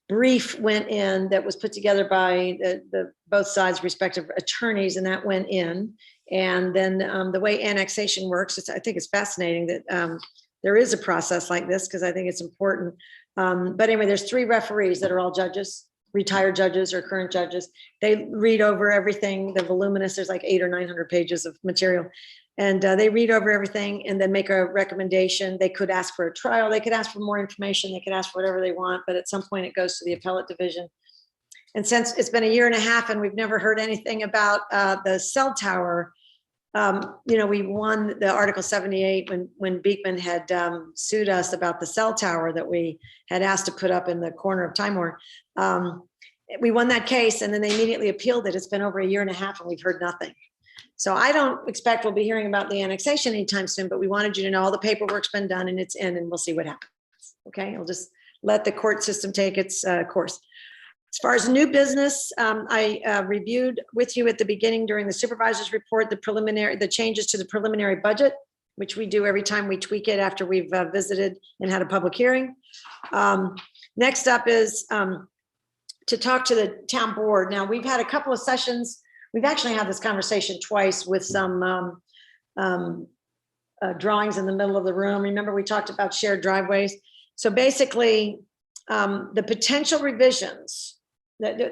brief went in that was put together by the both sides' respective attorneys, and that went in. And then the way annexation works, I think it's fascinating that there is a process like this, because I think it's important. But anyway, there's 3 referees that are all judges, retired judges or current judges. They read over everything, the voluminous, there's like 800 or 900 pages of material. And they read over everything and then make a recommendation. They could ask for a trial. They could ask for more information. They could ask for whatever they want, but at some point it goes to the appellate division. And since it's been 1.5 years and we've never heard anything about the cell tower, we won the Article 78 when Beekman had sued us about the cell tower that we had asked to put up in the corner of Timor. We won that case, and then they immediately appealed it. It's been over 1.5 years and we've heard nothing. So I don't expect we'll be hearing about the annexation anytime soon, but we wanted you to know all the paperwork's been done and it's in, and we'll see what happens. Okay, I'll just let the court system take its course. As far as new business, I reviewed with you at the beginning during the supervisors report, the changes to the preliminary budget, which we do every time we tweak it after we've visited and had a public hearing. Next up is to talk to the town board. Now, we've had a couple of sessions. We've actually had this conversation twice with some drawings in the middle of the room. Remember, we talked about shared driveways. So basically, the potential revisions,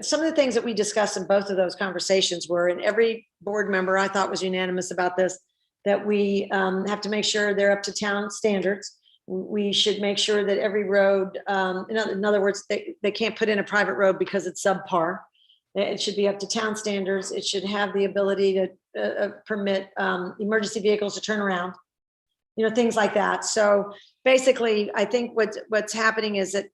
some of the things that we discussed in both of those conversations were, and every board member I thought was unanimous about this, that we have to make sure they're up to town standards. We should make sure that every road, in other words, they can't put in a private road because it's subpar. It should be up to town standards. It should have the ability to permit emergency vehicles to turn around, things like that. So basically, I think what's happening is that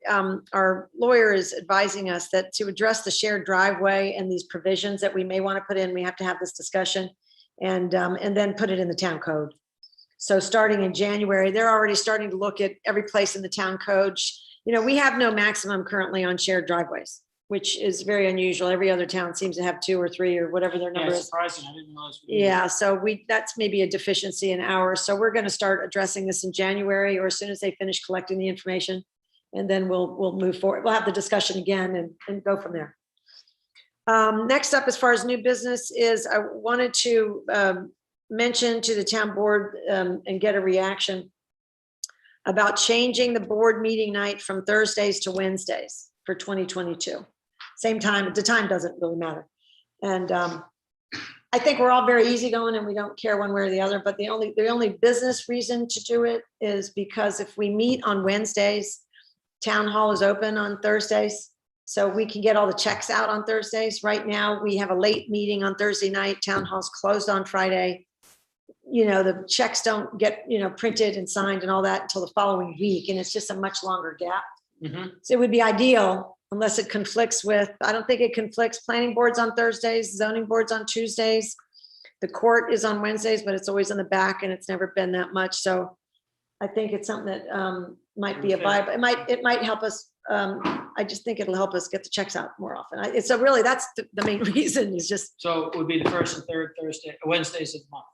our lawyer is advising us that to address the shared driveway and these provisions that we may want to put in, we have to have this discussion and then put it in the town code. So starting in January, they're already starting to look at every place in the town code. We have no maximum currently on shared driveways, which is very unusual. Every other town seems to have 2 or 3 or whatever their number Yeah, is. surprising. I didn't realize. Yeah, so that's maybe a deficiency in ours. So we're going to start addressing this in January, or as soon as they finish collecting the information, and then we'll move forward. We'll have the discussion again and go from there. Next up, as far as new business is, I wanted to mention to the town board and get a reaction about changing the board meeting night from Thursdays to Wednesdays. for 2022. Same time, the time doesn't really matter. And I think we're all very easygoing and we don't care one way or the other, but the only business reason to do it is because if we meet on Wednesdays, town hall is open on Thursdays, so we can get all the checks out on Thursdays. Right now, we have a late meeting on Thursday night, town hall's closed on Friday. You know, the checks don't get, you know, printed and signed and all that until the following week, and it's just a much longer gap. So it would be ideal, unless it conflicts with, I don't think it conflicts, planning boards on Thursdays, zoning boards on Tuesdays. The court is on Wednesdays, but it's always in the back and it's never been that much. So I think it's something that might be a vibe. It might help us. I just think it'll help us get the checks out more often. It's a really, that's the main reason is just, So it would be the first and third Wednesdays of the month.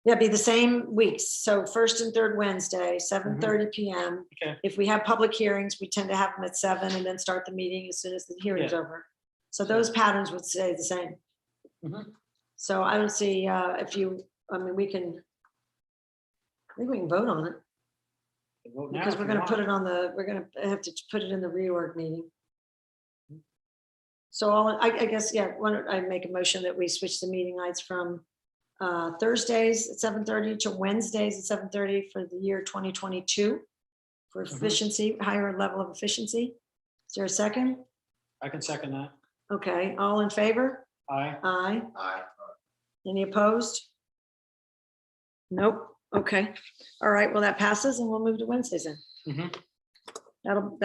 yeah, be the same weeks. So first and third Wednesday, 7:30 PM. Okay. If we have public hearings, we tend to have them at 7 and then start the meeting as soon as the hearing's over. So those patterns would stay the same. So I don't see I mean, I think we can vote on it Vote now because if we're you gonna want. put it on we're gonna have to put it in the reorg meeting. So I guess, yeah, why don't I make a motion that we switch the meeting nights from Thursdays at 7:30 to Wednesdays at 7:30 for the year 2022 for efficiency, higher level of efficiency. Is there a second? I can second that. Okay, all in favor? Aye. Aye. Aye. Any opposed? Nope. Okay. All right. Well, that passes and we'll move to Wednesdays then. That'll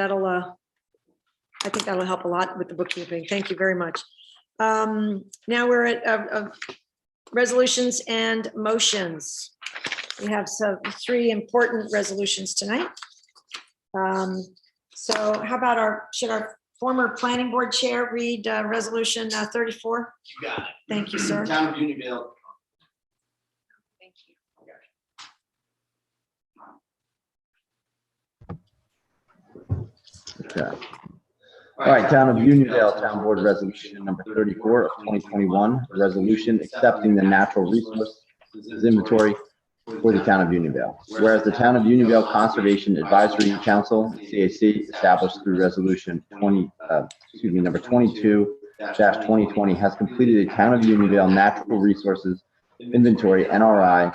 I think that'll help a lot with the bookkeeping. Thank you very much. Now we're at resolutions and motions. We have three important resolutions tonight. So how about should our former planning board chair read resolution 34? You got it. Thank you, sir. Town of Unionville. Thank you. Okay. All right, Town of Unionville Town Board Resolution number 34 of 2021, a resolution accepting the natural resources inventory for the Town of Unionville. Whereas the Town of Unionville Conservation Advisory Council, CAC, established through Resolution number 22-2020, has completed a Town of Unionville Natural Resources Inventory, NRI,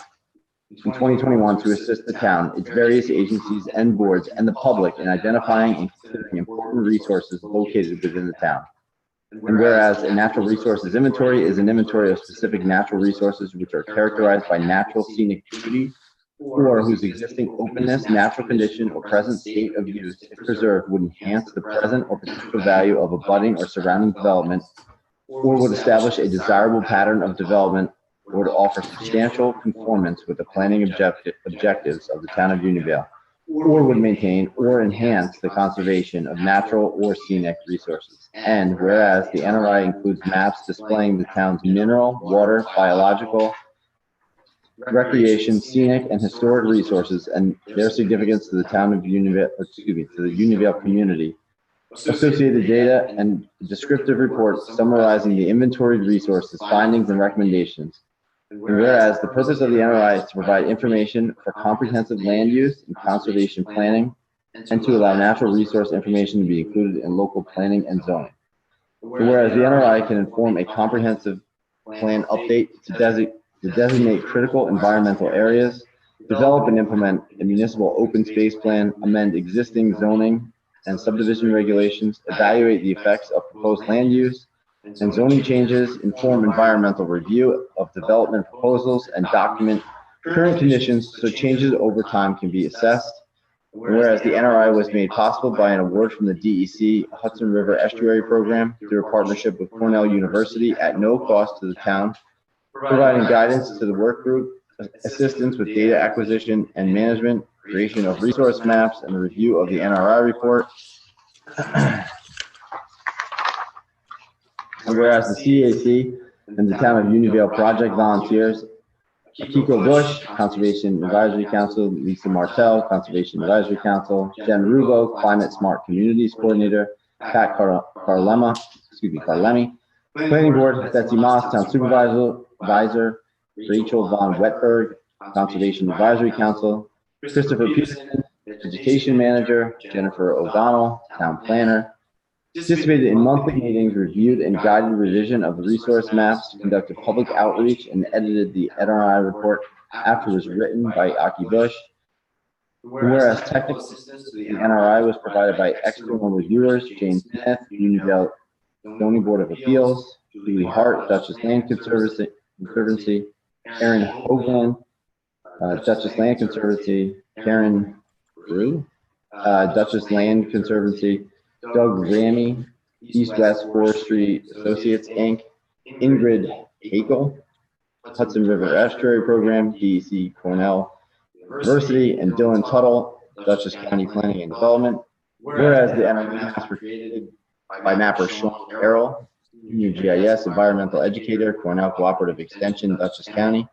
in 2021 to assist the town, its various agencies and boards, and the public in identifying and considering important resources located within the town. And whereas a natural resources inventory is an inventory of specific natural resources which are characterized by natural scenic beauty or whose existing openness, natural condition, or present state of use, if preserved, would enhance the present or potential value of abutting or surrounding development, or would establish a desirable pattern of development, or to offer substantial conformance with the planning objectives of the Town of Unionville, or would maintain or enhance the conservation of natural or scenic resources. And whereas the NRI includes maps displaying the town's mineral, water, biological, recreation, scenic, and historic resources and their significance to the Town of Unionville, to the Unionville community, associated data and descriptive reports summarizing the inventoried resources, findings, and recommendations. And whereas the purpose of the NRI is to provide information for comprehensive land use and conservation planning, and to allow natural resource information to be included in local planning and zoning. And whereas the NRI can inform a comprehensive plan update to designate critical environmental areas, develop and implement a municipal open space plan, amend existing zoning and subdivision regulations, evaluate the effects of proposed land use and zoning changes, inform environmental review of development proposals, and document current conditions so changes over time can be assessed. Whereas the NRI was made possible by an award from the DEC Hudson River Estuary Program through a partnership with Cornell University at no cost to the town, providing guidance to the work group, assistance with data acquisition and management, creation of resource maps, and the review of the NRI report. And whereas the CAC and the Town of Unionville project volunteers, Kiko Bush, Conservation Advisory Council, Lisa Martell, Conservation Advisory Council, Jen Rubo, Climate Smart Communities Coordinator, Pat Carlemi, Planning Board, Betsy Moss, Town Supervisor, Rachel Von Wetberg, Conservation Advisory Council, Christopher Peterson, Education Manager, Jennifer O'Donnell, Town Planner, participated in monthly meetings, reviewed and guided revision of the resource maps, conducted public outreach, and edited the NRI report after it was written by Aki Bush. Whereas technical assistance to the NRI was provided by external reviewers, James Smith, Unionville Zoning Board of Appeals, Julie Hart, Dutchess Land Conservancy, Aaron Hogan, Dutchess Land Conservancy, Karen Brew, Dutchess Land Conservancy, Doug Ramey, East West Forestry Associates, Inc., Ingrid Hakel, Hudson River Estuary Program, DEC Cornell University, and Dylan Tuttle, Dutchess County Planning and Development. Whereas the NRI maps were created by mapper Sean Carroll, Junior GIS Environmental Educator, Cornell Cooperative Extension, Dutchess County.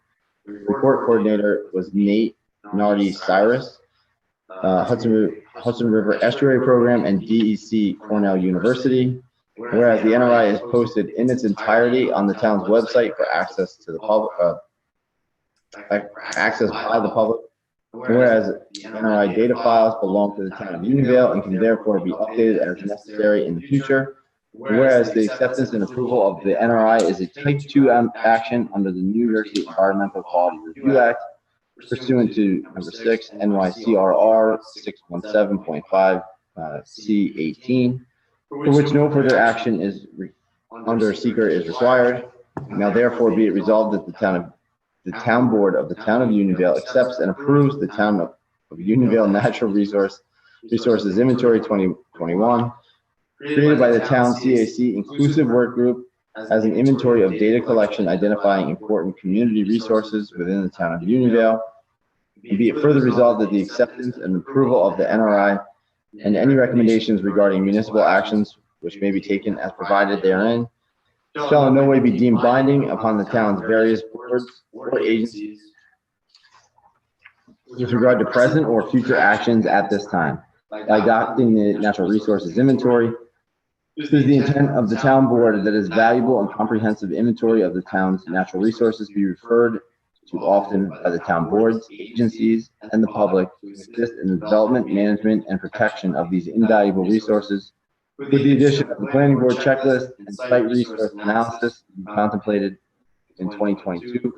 Report coordinator was Nate Nardi Cyrus, Hudson River Estuary Program, and DEC Cornell University. Whereas the NRI is posted in its entirety on the town's website for access to the public, access by the public. Whereas the NRI data files belong to the town of Unionville and can therefore be updated as necessary in the future. Whereas the acceptance and approval of the NRI is a type 2 action under the New Jersey Environmental Quality Review Act pursuant to number 6 NYCRR 617.5 C18, for which no further action is under seeker is required. Now therefore be it resolved that the town board of the town of Unionville accepts and approves the town of Unionville Natural Resources Inventory 2021, created by the town CAC Inclusive Work Group as an inventory of data collection identifying important community resources within the town of Unionville. And be it further resolved that the acceptance and approval of the NRI and any recommendations regarding municipal actions which may be taken as provided therein shall in no way be deemed binding upon the town's various boards or agencies with regard to present or future actions at this time. By adopting the Natural Resources Inventory, this is the intent of the town board that is valuable and comprehensive inventory of the town's natural resources be referred to often by the town boards, agencies, and the public to assist in the development, management, and protection of these invaluable resources, with the addition of the planning board checklist and site resource analysis contemplated in 2022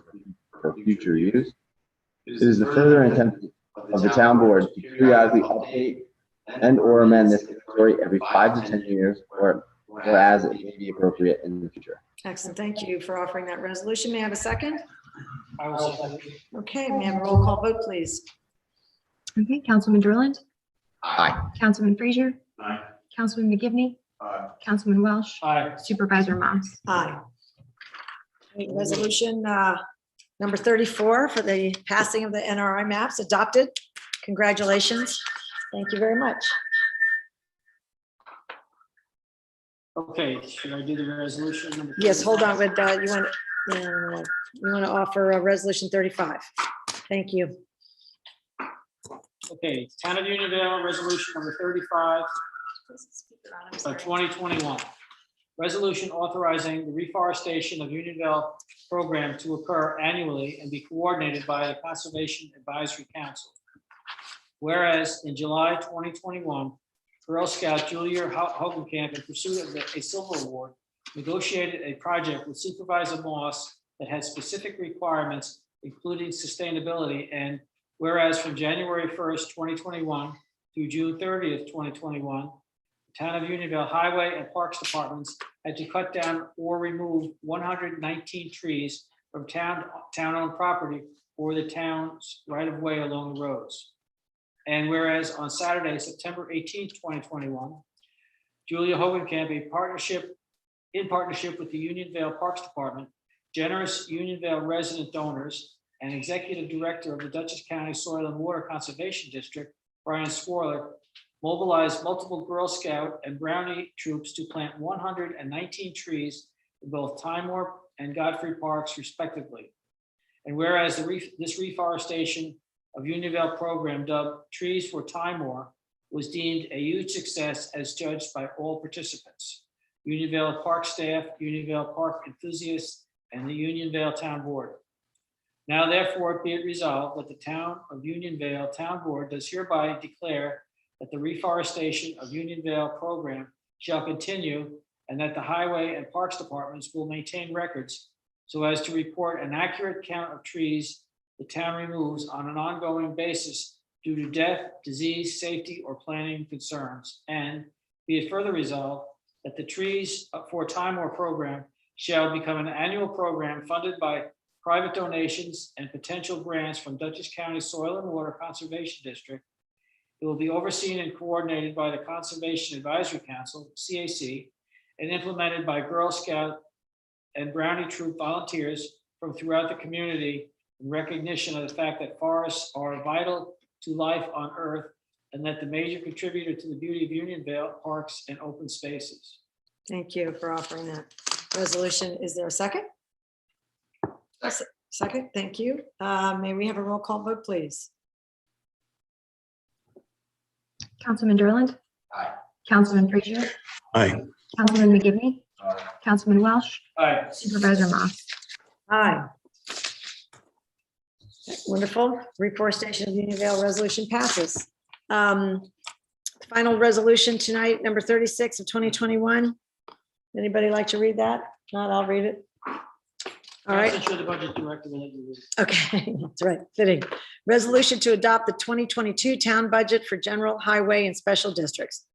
for future use. It is the further intent of the town board to periodically update and or amend this inventory every 5 to 10 years or as it may be appropriate in the future. Excellent. Thank you for offering that resolution. May I have a second? I will second. Okay, may I have a roll call vote, please? Okay, Councilman Drummond, Aye. Councilman Frazier, Aye. Councilman McGivney, Aye. Councilman Welsh, Aye. Supervisor Moss. Aye. Okay, resolution number 34 for the passing of the NRI maps adopted. Congratulations. Thank you very much. Okay, should I do the resolution number? Yes, hold on with, you want to offer a resolution 35. Thank you. Okay, Town of Unionville, resolution number 35 of 2021. Resolution authorizing the reforestation of Unionville program to occur annually and be coordinated by the Conservation Advisory Council. Whereas in July 2021, Girl Scout Julia Hogenkamp, in pursuit of a silver award, negotiated a project with Supervisor Moss that had specific requirements, including sustainability. And whereas from January 1st, 2021 through June 30th, 2021, the Town of Unionville Highway and Parks Departments had to cut down or remove 119 trees from town-owned property or the town's right-of-way along the roads. And whereas on Saturday, September 18th, 2021, Julia Hogenkamp, in partnership with the Unionville Parks Department, generous Unionville resident donors, and Executive Director of the Dutchess County Soil and Water Conservation District, Brian Swarler, mobilized multiple Girl Scout and Brownie troops to plant 119 trees in both Timor and Godfrey Parks, respectively. And whereas this reforestation of Unionville program, dubbed Trees for Timor, was deemed a huge success as judged by all participants: Unionville Park staff, Unionville Park enthusiasts, and the Unionville Town Board. Now therefore be it resolved that the Town of Unionville Town Board does hereby declare that the reforestation of Unionville program shall continue, and that the Highway and Parks Departments will maintain records so as to report an accurate count of trees the town removes on an ongoing basis due to death, disease, safety, or planning concerns. And be it further resolved that the Trees for Time War program shall become an annual program funded by private donations and potential grants from Dutchess County Soil and Water Conservation District. It will be overseen and coordinated by the Conservation Advisory Council, CAC, and implemented by Girl Scout and Brownie Troop volunteers from throughout the community in recognition of the fact that forests are vital to life on Earth and that the major contributor to the beauty of Unionville, parks, and open spaces. Thank you for offering that resolution. Is there a second? Second, thank you. May we have a roll call vote, please? Councilman Derland. Aye. Councilman Frazier. Aye. Councilman McGivney. Councilman Welsh. Aye. Supervisor Moss. Aye. Wonderful. Reforestation of Unionville resolution passes. Final resolution tonight, number 36 of 2021. Anybody like to read that? If not, I'll read it. All right. I'm sure the budget director will let you read. Okay, that's right, fitting. Resolution to adopt the 2022 town budget for general, highway, and special districts.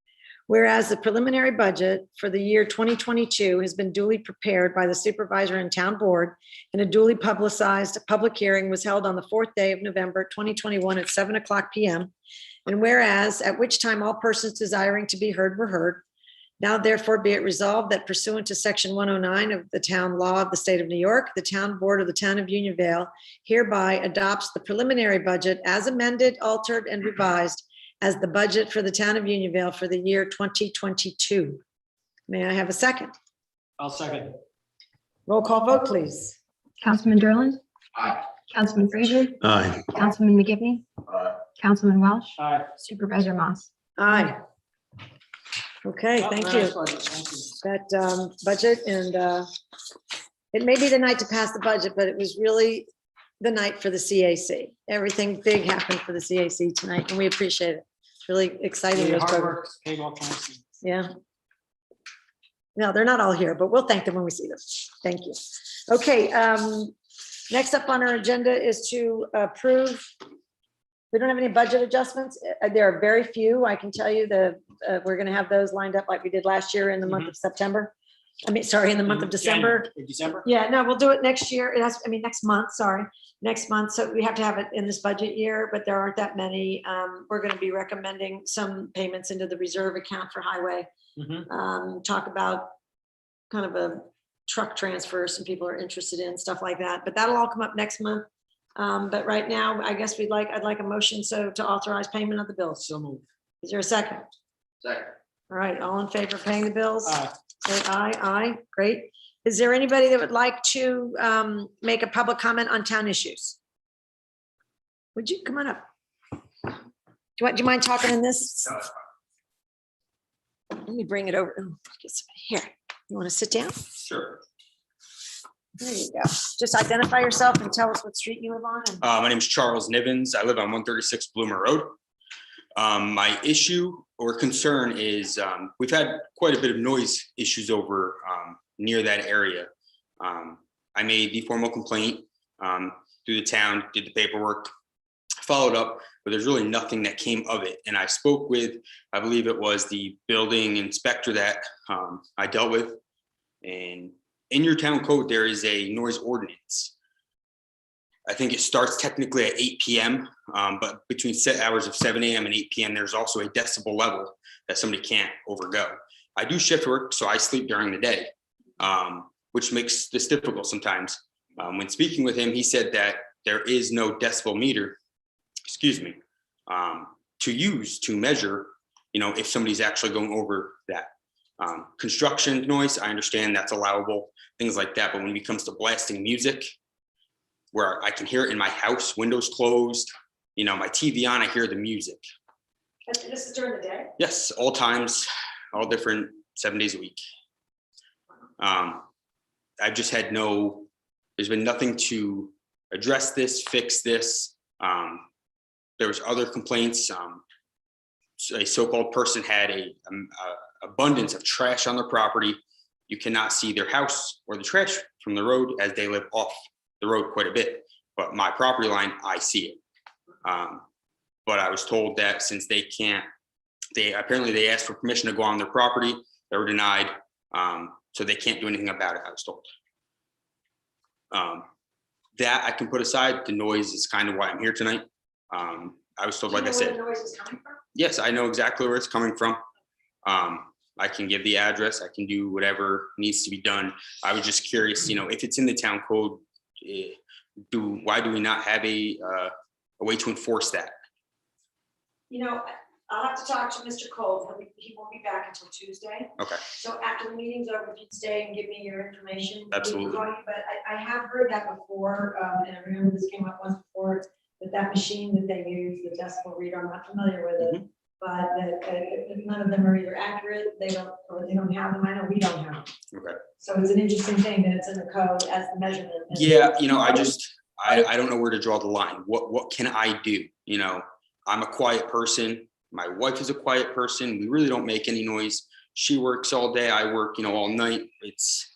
Whereas the preliminary budget for the year 2022 has been duly prepared by the supervisor and town board, and a duly publicized public hearing was held on the 4th day of November 2021 at 7:00 p.m. And whereas at which time all persons desiring to be heard were heard, now therefore be it resolved that pursuant to section 109 of the town law of the state of New York, the town board of the town of Unionville hereby adopts the preliminary budget as amended, altered, and revised as the budget for the town of Unionville for the year 2022. May I have a second? I'll second. Roll call vote, please. Councilman Derland. Aye. Councilman Frazier. Aye. Councilman McGivney. Councilman Welsh. Aye. Supervisor Moss. Aye. Okay, thank you. Thank you. That budget, and it may be the night to pass the budget, but it was really the night for the CAC. Everything big happened for the CAC tonight, and we appreciate it. It's really exciting. Your those hard programs. work paid off nicely. Yeah. No, they're not all here, but we'll thank them when we see them. Thank you. Okay, next up on our agenda is to approve. We don't have any budget adjustments. There are very few. I can tell you that we're going to have those lined up like we did last year in the month of September. I mean, sorry, in the month of December. December? Yeah, no, we'll do it next year. It has, I mean, next month, sorry, next month. So we have to have it in this budget year, but there aren't that many. We're going to be recommending some payments into the reserve account for highway. Talk about kind of a truck transfer some people are interested in, stuff like that, but that'll all come up next month. But right now, I guess I'd like a motion so to authorize payment of the bills. So moved. Is there a second? Second. All right, all in favor of paying the bills? Aye. Say aye, great. Is there anybody that would like to make a public comment on town issues? Would you come on up? Do you mind talking in this? Let me bring it over. Oh, get somebody here. You want to sit down? Sure. There you go. Just identify yourself and tell us what street you live on. And My name is Charles Nivens. I live on 136 Bloomer Road. My issue or concern is we've had quite a bit of noise issues over near that area. I made the formal complaint through the town, did the paperwork, followed up, but there's really nothing that came of it. And I spoke with, I believe it was the building inspector that I dealt with. And in your town code, there is a noise ordinance. I think it starts technically at 8 p.m., but between set hours of 7 a.m. and 8 p.m., there's also a decibel level that somebody can't overgo. I do shift work, so I sleep during the day, which makes this difficult sometimes. When speaking with him, he said that there is no decibel meter, to use to measure, if somebody's actually going over that. Construction noise, I understand that's allowable, things like that. But when it comes to blasting music, where I can hear it in my house, windows closed, my TV on, I hear the music. this is during the day? Yes, all times, all different, 7 days a week. I've just had there's been nothing to address this, fix this. There was other complaints. a so-called person had a abundance of trash on their property. You cannot see their house or the trash from the road as they live off the road quite a bit. But my property line, I see it. But I was told that since they can't, they asked for permission to go on their property, they were denied. So they can't do anything about it, I was told. That I can put aside. The noise is kind of why I'm here tonight. I was told, like I said, Where the noise is coming from? yes, I know exactly where it's coming from. I can give the address, I can do whatever needs to be done. I was just curious, if it's in the town code, why do we not have a way to enforce that? I'll have to talk to Mr. Cole. He won't be back until Tuesday. Okay, So after the meeting's over, if you'd stay and give me your information. we can Absolutely. call you. But I have heard that before, and I remember this came up once before, that machine that they use, the decibel reader, I'm not familiar with it. But that none of them are either accurate, they don't have them. I know we don't have them. okay. So it's an interesting thing that it's in the code as the measurement. Yeah, I don't know where to draw the line. What can I do? I'm a quiet person. My wife is a quiet person. We really don't make any noise. She works all day. I work, all night. It's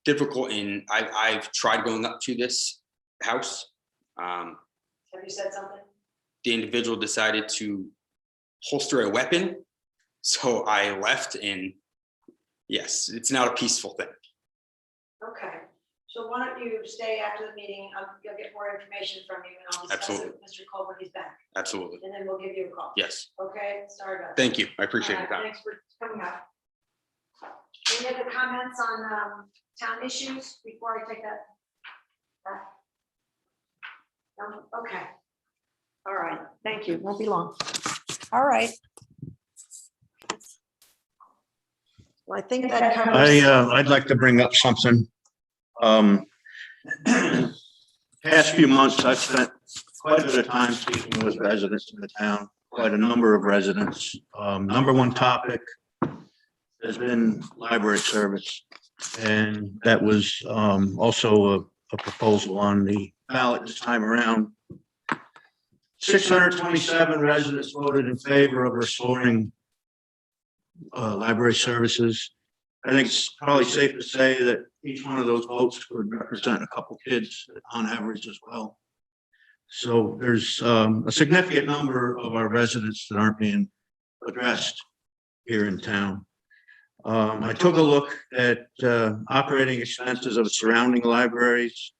difficult. And I've tried going up to this house. Have you said something? The individual decided to holster a weapon. So I left, and yes, it's not a peaceful thing. Okay. So why don't you stay after the meeting? You'll get more information from you, and I'll discuss it Absolutely. with Mr. Cole when he's back. Absolutely. And then we'll give you a call. Yes. Okay, sorry about that. Thank you. I appreciate All your right, time. thanks for coming up. Any other comments on town issues before I take that? Okay. All right, thank you. Won't be long. All right. Well, I think that covers. I'd like to bring up something. Past few months, I've spent quite a bit of time speaking with residents in the town, quite a number of residents. Number one topic has been library service. And that was also a proposal on the ballot this time around. 627 residents voted in favor of restoring library services. I think it's probably safe to say that each one of those votes would represent a couple kids on average as well. So there's a significant number of our residents that aren't being addressed here in town. I took a look at operating expenses of the surrounding libraries.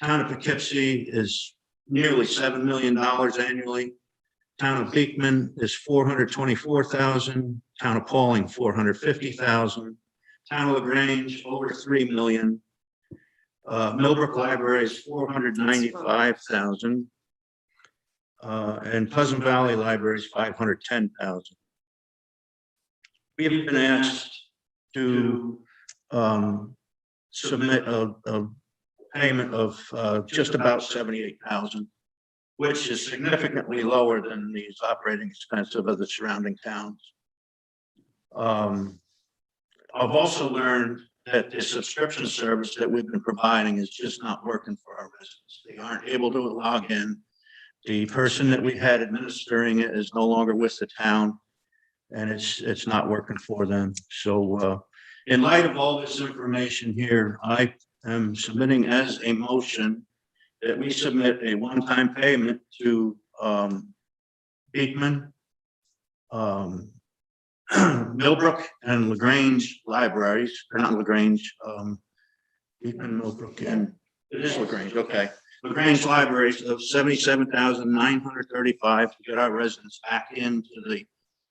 Town of Poughkeepsie is nearly $7 million annually. Town of Beekman is $424,000. Town of Pauling, $450,000. Town of LaGrange, over $3 million. Millbrook Library is $495,000. And Pleasant Valley Library is $510,000. We have been asked to submit a payment of just about $78,000, which is significantly lower than these operating expenses of the surrounding towns. I've also learned that the subscription service that we've been providing is just not working for our residents. They aren't able to log in. The person that we had administering it is no longer with the town, and it's not working for them. So in light of all this information here, I am submitting as a motion that we submit a one-time payment to Beekman, Millbrook and LaGrange libraries, or not LaGrange, Beekman, Millbrook, and it is LaGrange, okay. LaGrange libraries of $77,935 to get our residents back into the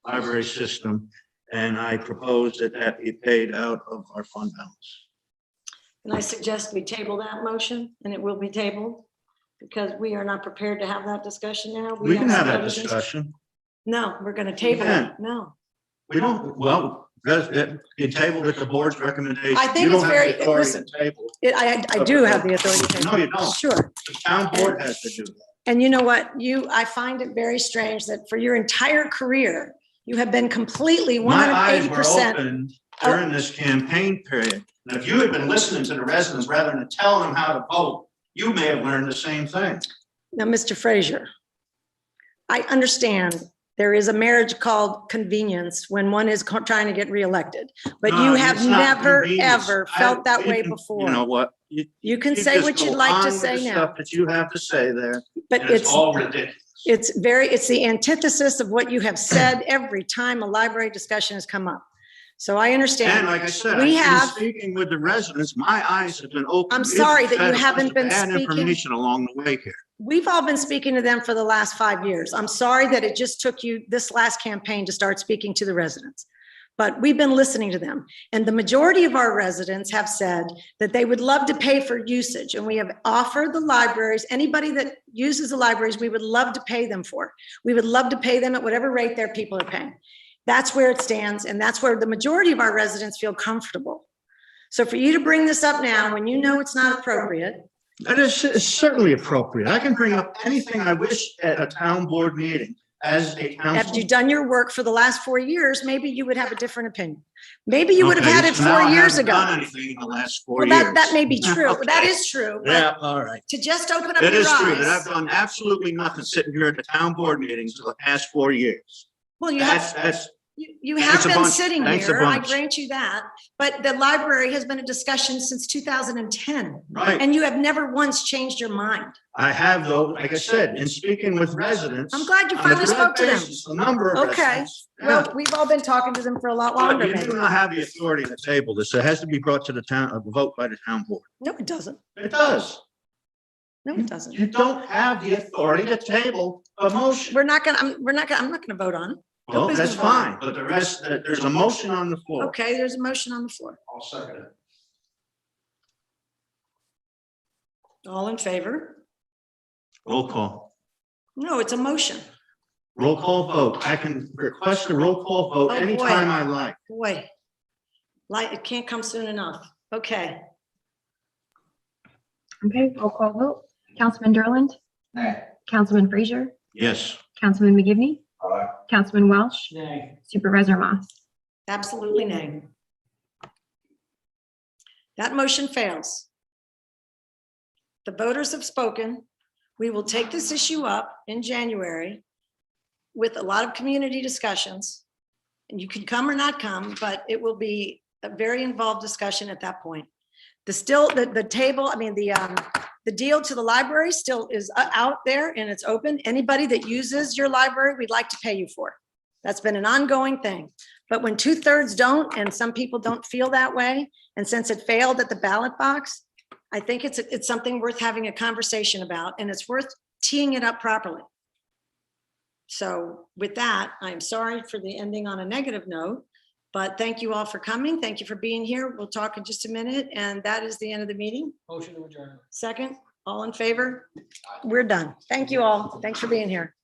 library system. And I propose that that be paid out of our fund balance. And I suggest we table that motion, and it will be tabled because we are not prepared to have that discussion now. We can have that some other things. discussion. No, we're going to table it. can. No. We don't, well, it tabled at the board's recommendation. I think You it's don't have very- the authority listen, to table. I do have the authority. to- No, you don't. Sure. The town board has to do that. And you know what? I find it very strange that for your entire career, you have been completely My eyes were 180%. opened during this campaign period. And if you had been listening to the residents rather than telling them how to vote, you may have learned the same thing. Now, Mr. Frazier, I understand there is a marriage called convenience when one is trying to get reelected, but you No, have it's not never, convenience. ever felt that way You know before. what? You can you say just what you'd go like on to with say the now, stuff that you have to say there. but And it's it's, all ridiculous. it's the antithesis of what you have said every time a library discussion has come up. So I And understand. like I said, We in have- speaking with the residents, my eyes have been open. I'm sorry that you You've fed us haven't been bad speaking. information along the way here. We've all been speaking to them for the last 5 years. I'm sorry that it just took you this last campaign to start speaking to the residents. But we've been listening to them. And the majority of our residents have said that they would love to pay for usage. And we have offered the libraries, anybody that uses the libraries, we would love to pay them for. We would love to pay them at whatever rate their people are paying. That's where it stands. And that's where the majority of our residents feel comfortable. So for you to bring this up now, when you know it's not appropriate, That is certainly appropriate. I can bring up anything I wish at a town board meeting as a have council. you done your work for the last 4 years, maybe you would have a different opinion. Maybe you would have Okay, had it so now 4 I years haven't ago. done anything in the last 4 Well, years. that may be true. That Okay. is true. But Yeah, all right. to just open up It your is true that I've eyes. done absolutely nothing sitting here at the town board meetings for the past 4 years. Well, you That's, have, that's, you thanks have a been bunch. sitting Thanks a here. I bunch. grant you that. But the library has been a discussion since 2010. right. And you have never once changed your mind. I have though, like I said, in speaking with residents. I'm glad you on a finally direct spoke to them. basis, A number of Okay. residents. Well, Yeah. we've all been talking to them for a lot But longer, you maybe. do not have the authority to table this. It has to be brought to the town, a vote by the town board. No, it doesn't. It does. No, it doesn't. You don't have the authority to table a motion. I'm not gonna vote on it. Well, Nobody's that's gonna vote. fine, but the rest, there's a motion on the floor. Okay, there's a motion on the floor. I'll second it. All in favor? Roll call. No, it's a motion. Roll call vote. I can request a roll call vote Oh, boy. anytime I like. Boy, it can't come soon enough. Okay. Okay, roll call vote. Councilman Derland. Councilman Frazier. Yes. Councilman McGivney. Councilman Welsh. Nay. Supervisor Moss. Absolutely nay. That motion fails. The voters have spoken. We will take this issue up in January with a lot of community discussions. And you can come or not come, but it will be a very involved discussion at that point. The table, I mean, the deal to the library still is out there and it's open. Anybody that uses your library, we'd like to pay you for. That's been an ongoing thing. But when 2/3 don't, and some people don't feel that way, and since it failed at the ballot box, I think it's something worth having a conversation about, and it's worth teeing it up properly. So with that, I'm sorry for the ending on a negative note, but thank you all for coming. Thank you for being here. We'll talk in just a minute, and that is the end of the meeting. Motion to adjourn. Second, all in favor? We're done. Thank you all. Thanks for being here.